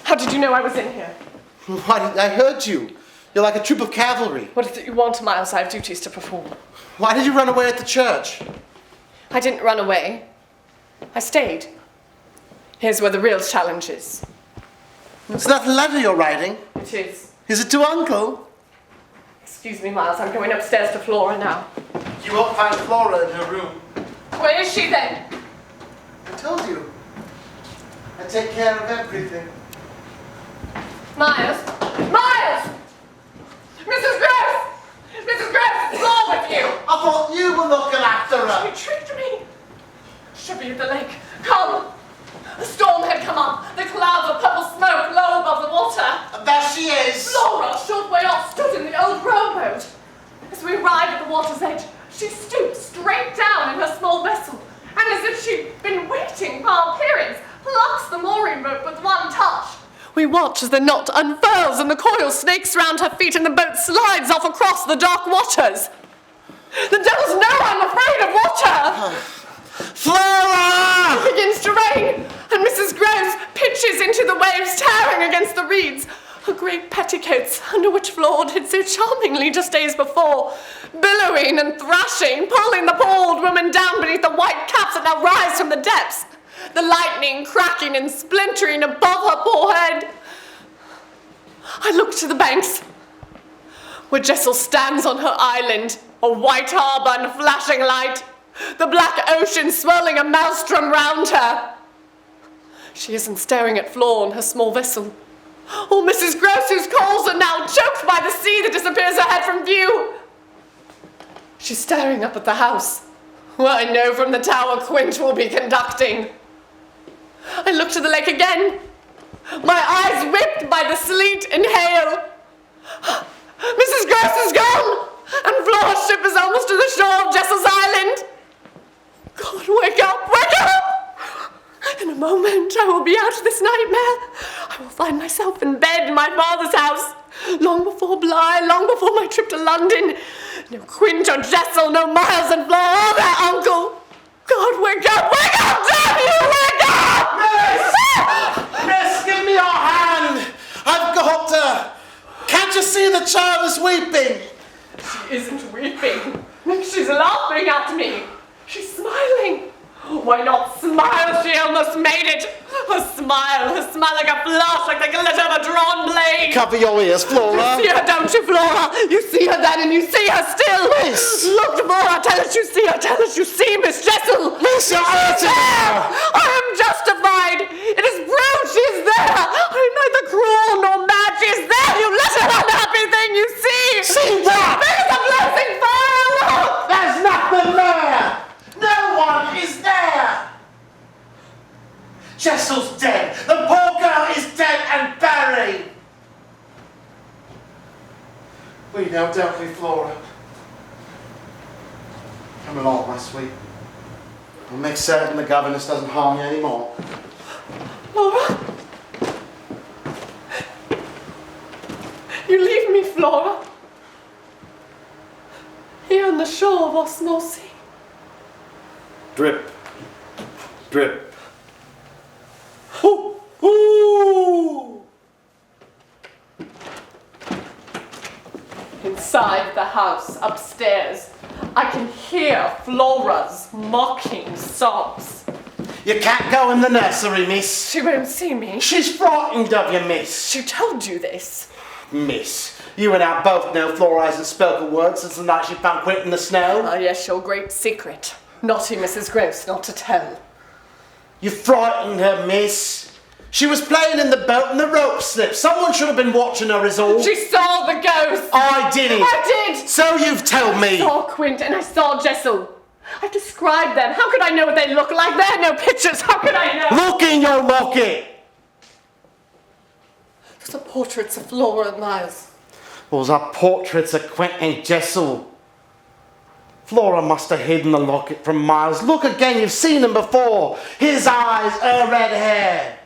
B: how did you know I was in here?
C: I heard you. You're like a troop of cavalry.
B: What is it you want, Miles? I have duties to perform.
C: Why did you run away at the church?
B: I didn't run away. I stayed. Here's where the real challenge is.
C: It's that letter you're writing.
B: It is.
C: Is it to Uncle?
B: Excuse me, Miles, I'm going upstairs to Flora now.
C: You won't find Flora in her room.
B: Where is she then?
C: I told you. I take care of everything.
B: Miles? Miles! Mrs. Gross! Mrs. Gross, what's wrong with you?
C: I thought you were looking after her.
B: You tricked me. Should be at the lake. Come! The storm had come up. The clouds of purple smoke low above the water.
C: And there she is.
B: Flora, a short way off, stood in the old rowboat. As we arrived at the water's edge, she stooped straight down in her small vessel, and as if she'd been waiting for our appearance, plucks the mooring rope with one touch. We watch as the knot unfurls and the coil snakes round her feet and the boat slides off across the dark waters. The devils know I'm afraid of water!
C: Flora!
B: It begins to rain, and Mrs. Groves pitches into the waves, tearing against the reeds. Her great petticoats, under which Flora did so charmingly just days before, billowing and thrashing, pulling the poor old woman down beneath the white caps that now rise from the depths, the lightning cracking and splintering above her poor head. I look to the banks, where Jessel stands on her island, a white harbour and flashing light, the black ocean swirling a maelstrom round her. She isn't staring at Flora and her small vessel. Oh, Mrs. Gross, whose coals are now choked by the sea that disappears ahead from view. She's staring up at the house, where I know from the tower Quint will be conducting. I look to the lake again, my eyes whipped by the sleet and hail. Mrs. Gross is gone, and Flora's ship is almost to the shore of Jessel's island. God, wake up, wake up! In a moment, I will be out of this nightmare. I will find myself in bed in my father's house, long before Bly, long before my trip to London. No Quint or Jessel, no Miles and Flora, or their uncle. God, wake up, damn you, wake up!
C: Miss, give me your hand. I've got her. Can't you see the child is weeping?
B: She isn't weeping. She's laughing at me. She's smiling. Why not smile? She almost made it. Her smile like a flash, like the glitter of a drawn blade.
C: Cover your ears, Flora.
B: You see her, don't you, Flora? You see her then and you see her still.
C: Miss!
B: Look, Flora, tell us you see her. Tell us you see Miss Jessel.
C: Miss, you're hurting her.
B: I am justified. It is proved she is there. I am neither cruel nor mad. She is there. You little unhappy thing, you see.
C: See what?
B: There's a blazing fire. Look.
C: There's nothing there. No one is there. Jessel's dead. The poor girl is dead and buried. We know, don't we, Flora? Come along, my sweet. We'll make certain the governess doesn't harm you anymore.
B: Flora? Flora? Here on the shore of Osmore Sea.
C: Drip. Drip. Hoo! Hoo!
B: Inside the house, upstairs, I can hear Flora's mocking sobs.
C: You can't go in the nursery, miss.
B: She won't see me.
C: She's frightened of you, miss.
B: She told you this.
C: Miss, you and I both know Flora hasn't spoken a word since the night she found Quint in the snow.
B: Ah, yes, your great secret. Naughty Mrs. Gross not to tell.
C: You frightened her, miss. She was playing in the boat and the rope slipped. Someone should have been watching her is all.
B: She saw the ghost.
C: I didn't.
B: I did.
C: So you've told me.
B: I saw Quint and I saw Jessel. I've described them. How could I know what they look like? There are no pictures. How could I know?
C: Look in your locket.
B: Those are portraits of Flora and Miles.
C: Those are portraits of Quint and Jessel. Flora must have hidden the locket from Miles. Look again, you've seen him before. His eyes, her red hair.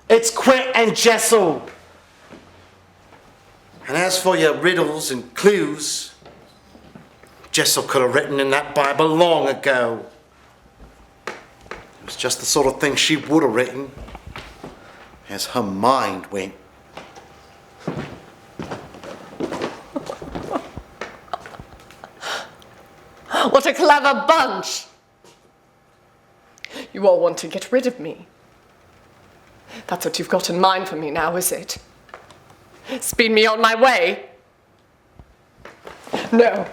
C: It's Quint and Jessel. And as for your riddles and clues, Jessel could have written in that Bible long ago. It was just the sort of thing she would have written as her mind went.
B: What a clever bunch! You all want to get rid of me. That's what you've got in mind for me now, is it? Speed me on my way? No.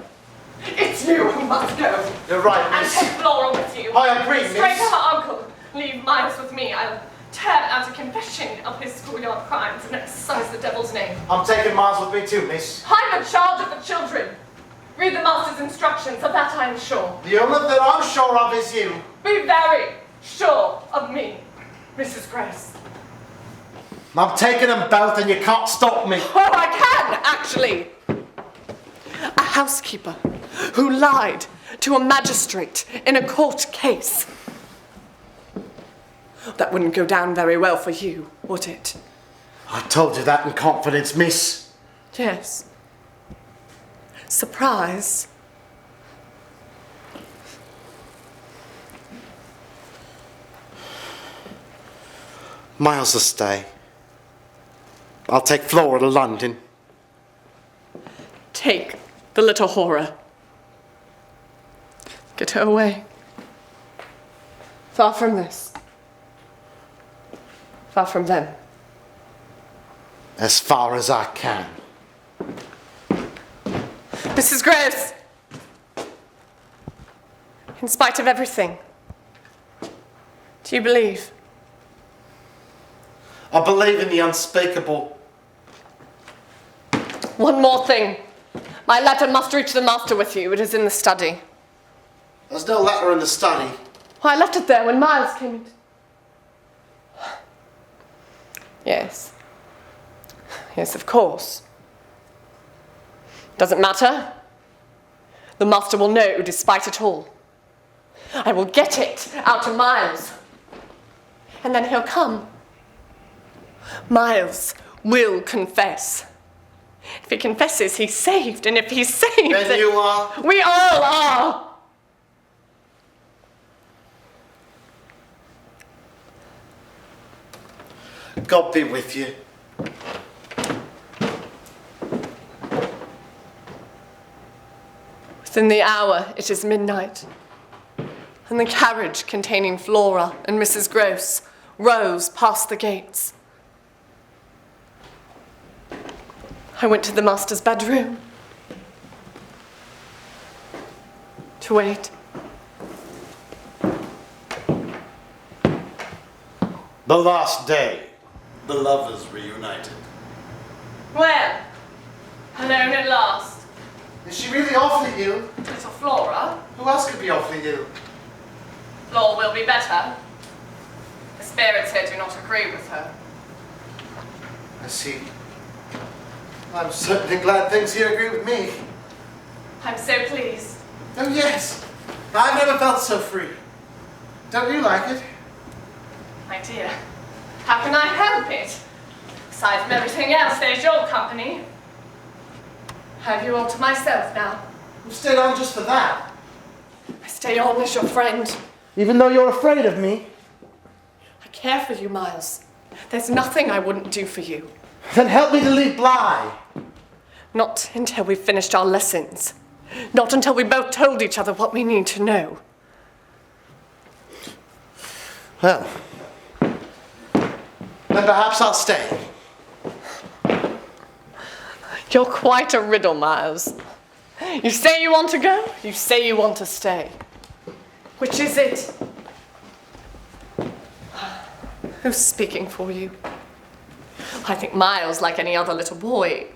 B: It's you who must go.
C: You're right,
B: And
C: miss.
B: take Flora with you.
C: I agree, miss.
B: Straight to her uncle. Leave Miles with me. I'll turn out a confession of his schoolyard crimes and exercise the devil's name.
C: I'm taking Miles with me too, miss.
B: I'm in charge of the children. Read the master's instructions, of that I am sure.
C: The only thing I'm sure of is you.
B: Be very sure of me, Mrs. Grace.
C: I'm taking them both and you can't stop me.
B: Oh, I can, actually. A housekeeper who lied to a magistrate in a court case. That wouldn't go down very well for you, would it?
C: I told you that in confidence, miss.
B: Yes. Surprise.
C: Miles will stay. I'll take Flora to London.
B: Take the little horror. Get her away. Far from this. Far from them.
C: As far as I can.
B: Mrs. Graves! In spite of everything, do you believe?
C: I believe in the unspeakable.
B: One more thing. My letter must reach the master with you. It is in the study.
C: There's no letter in the study.
B: Well, I left it there when Miles came in. Yes. Yes, of course. Doesn't matter. The master will know despite it all. I will get it out of Miles. And then he'll come. Miles will confess. If he confesses, he's saved. And if he's saved,
C: Then you are.
B: We all are.
C: God be with you.
B: Within the hour, it is midnight, and the carriage containing Flora and Mrs. Gross rose past the gates. I went to the master's bedroom to wait.
C: The last day, the lovers reunited.
B: Well, alone at last.
C: Is she really awfully ill?
B: Little Flora.
C: Who else could be awfully ill?
B: Flora will be better. The spirits here do not agree with her.
C: I see. I'm certainly glad things here agree with me.
B: I'm so pleased.
C: Oh yes, I've never felt so free. Don't you like it?
B: My dear, how can I help it? Aside from everything else, there's your company. have you all to myself now.
C: You stayed on just for that.
B: I stay on as your friend.
C: Even though you're afraid of me?
B: I care for you, Miles. There's nothing I wouldn't do for you.
C: Then help me to leave Bly.
B: Not until we've finished our lessons. Not until we both told each other what we need to know.
C: Well, then perhaps I'll stay.
B: You're quite a riddle, Miles. You say you want to go, you say you want to stay. Which is it? Who's speaking for you? I think Miles, like any other little boy,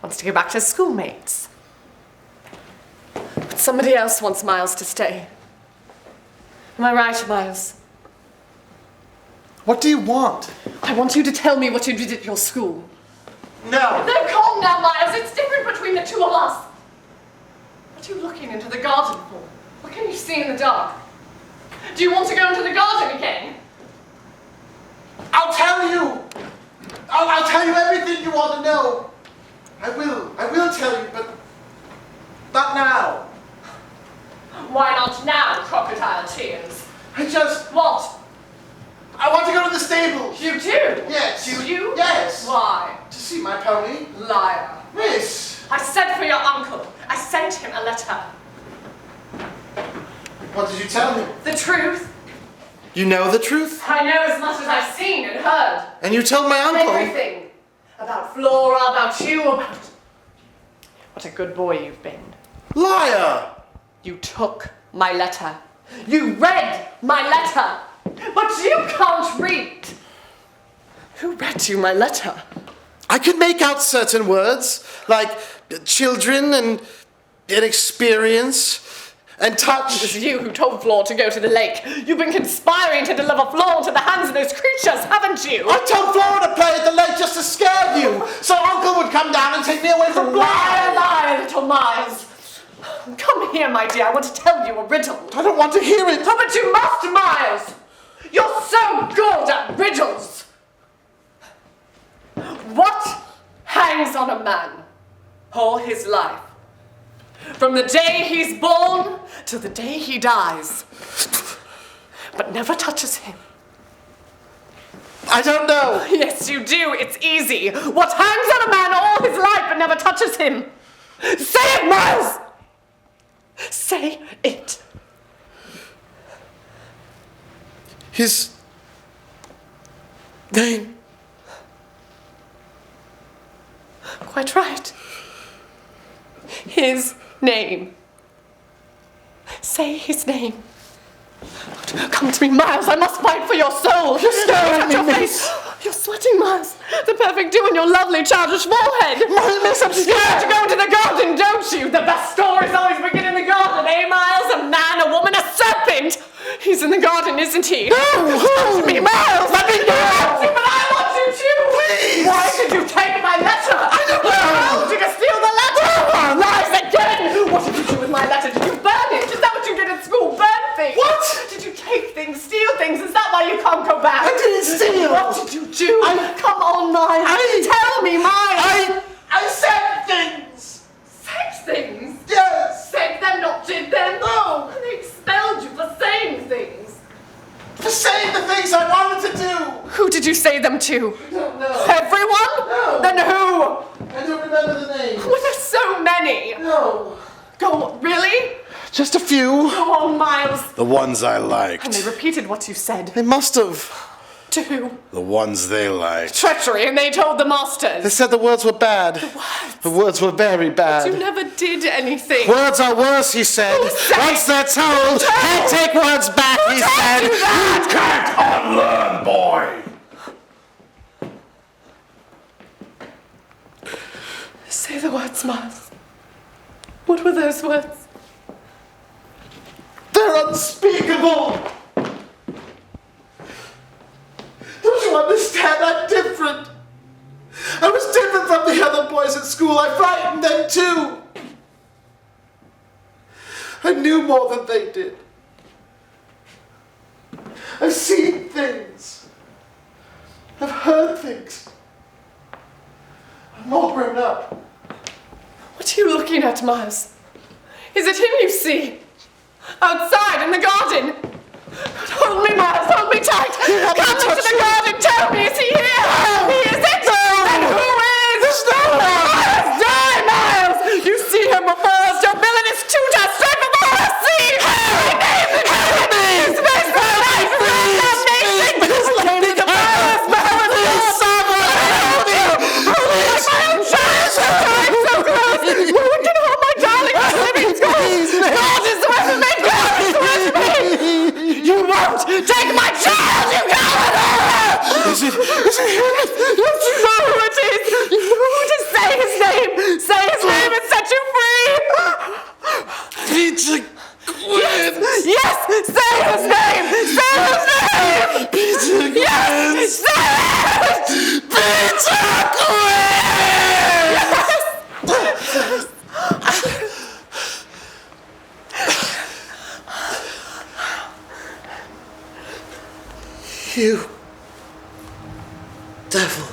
B: wants to go back to his schoolmates. But somebody else wants Miles to stay. Am I right, Miles?
C: What do you want?
B: I want you to tell me what you did at your school.
C: No.
B: No, calm now, Miles. It's different between the two of us. What are you looking into the garden for? What can you see in the dark? Do you want to go into the garden again?
C: I'll tell you. I'll tell you everything you want to know. I will tell you, but not now.
B: Why not now, Crocodile Tears?
C: What? I want to go to the stable.
B: You do?
C: Yes.
B: You?
C: Yes.
B: Why?
C: To see my pony.
B: Liar.
C: Miss.
B: I sent for your uncle. I sent him a letter.
C: What did you tell him?
B: The truth.
C: You know the truth?
B: I know as much as I've seen and heard.
C: And you told my uncle?
B: Everything. About Flora, about you, about... What a good boy you've been.
C: Liar!
B: You took my letter. You read my letter. But you can't read. Who read you my letter?
C: I could make out certain words, like children and inexperience and
B: It
C: touch.
B: was you who told Flora to go to the lake. You've been conspiring to deliver Flora into the hands of those creatures, haven't you?
C: I told Flora to play at the lake just to scare you, so Uncle would come down and take me away from
B: Liar,
C: Bly.
B: liar, little Miles. Come here, my dear. I want to tell you a riddle.
C: I don't want to hear it.
B: Oh, but you must, Miles. You're so good at riddles. What hangs on a man all his life? From the day he's born to the day he dies. But never touches him.
C: I don't know.
B: Yes, you do. It's easy. What hangs on a man all his life but never touches him? Say it, Miles! Say it.
C: His name.
B: Quite right. His name. Say his name. Come to me, Miles. I must fight for your soul. You're staring at me, Miss. You're sweating, Miles. The perfect dew in your lovely childish forehead.
C: Miss, I'm scared.
B: To go into the garden, don't you? The best stories always begin in the garden, eh, Miles? A man, a woman, a serpent. He's in the garden, isn't he?
C: No!
B: Come to me, Miles.
C: Let me go!
B: But I want you to.
C: Please!
B: Why did you take my letter?
C: I don't know.
B: How did you steal the letter? Lies again. What did you do with my letter? Did you burn it? Is that what you did at school? Burn things?
C: What?
B: Did you take things, steal things? Is that why you can't go back?
C: I didn't steal.
B: What did you do? Come on, Miles. Tell me, Miles.
C: I said things.
B: Said things?
C: Yes.
B: Said them, not did them?
C: No.
B: They expelled you for saying things.
C: For saying the things I wanted to do.
B: Who did you say them to?
C: I don't know.
B: Everyone?
C: No.
B: Then who?
C: I don't remember the names.
B: Well, there's so many.
C: No.
B: Go, really?
C: Just a few.
B: Go on, Miles.
C: The ones I
B: And
C: liked.
B: they repeated what you said.
C: They must have.
B: To who?
C: The ones they liked.
B: Treachery, and they told the masters.
C: They said the words were bad. The words were very bad.
B: You never did anything.
C: Words are worse, he said.
B: Who said?
C: Once they're told, can't take words back, he said.
B: you that?
C: You can't unlearn, boy.
B: Say the words, Miles. What were those words?
C: They're unspeakable. Don't you understand? I'm different. I was different from the other boys at school. I frightened them too. I knew more than they did. I've seen things. I've heard things. I'm all grown up.
B: What What are you looking at, Miles? Is it him you see? Outside in the garden? Hold me, Miles, hold me tight! Come into the garden, tell me, is he here? He isn't? Then who is?
C: There's no one!
B: Miles, die, Miles! You see him before us, your villainous tutor, straight before us, see! My name is His face for life! Damnation! Lady the Miles, Miles! Please, someone help me! Please! My own child, so dying so close! No one can hold my darling who's living ghost! God is with me! God is with me! You won't take my child, you coward!
C: Is it him?
B: Don't you know who it is? You know who to say his name! Say his name and set you free!
C: Peter Quinn!
B: Yes! Say his name! Say his name!
C: Peter Quinn!
B: Yes! Say it!
C: Peter Quinn!
B: Yes!
C: You devil.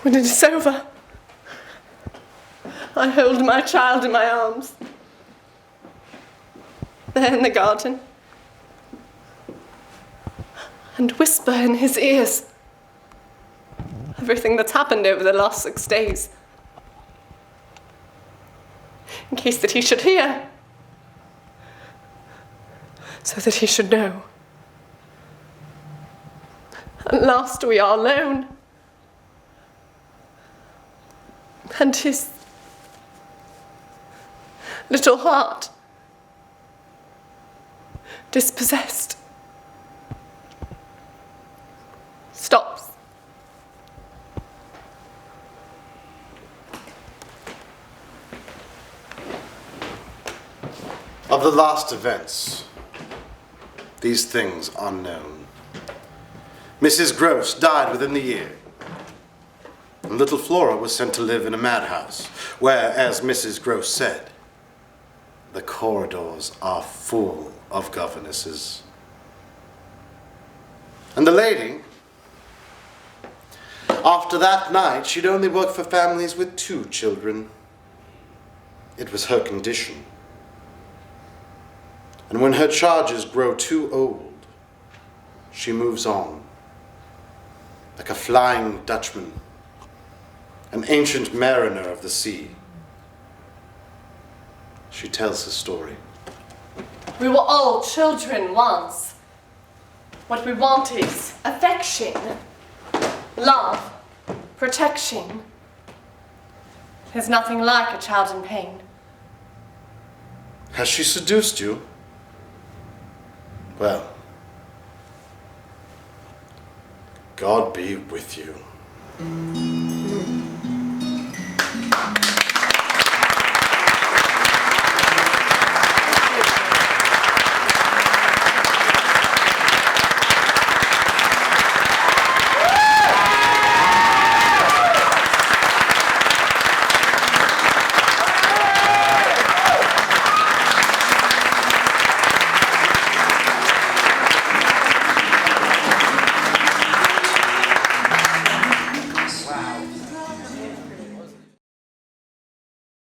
B: When it is over, I hold my child in my arms. There in the garden. And whisper in his ears everything that's happened over the last 6 days. In case that he should hear. So that he should know. At last we are alone. And his little heart dispossessed stops.
A: Of the last events, these things are known. Mrs. Gross died within the year. And little Flora was sent to live in a madhouse, where, as Mrs. Gross said, the corridors are full of governesses. And the lady, after that night, she'd only work for families with 2 children. It was her condition. And when her charges grow too old, she moves on, like a flying Dutchman, an ancient mariner of the sea. She tells her story.
B: We were all children once. What we want is affection, love, protection. There's nothing like a child in pain.
A: Has she seduced you? Well, God be with you.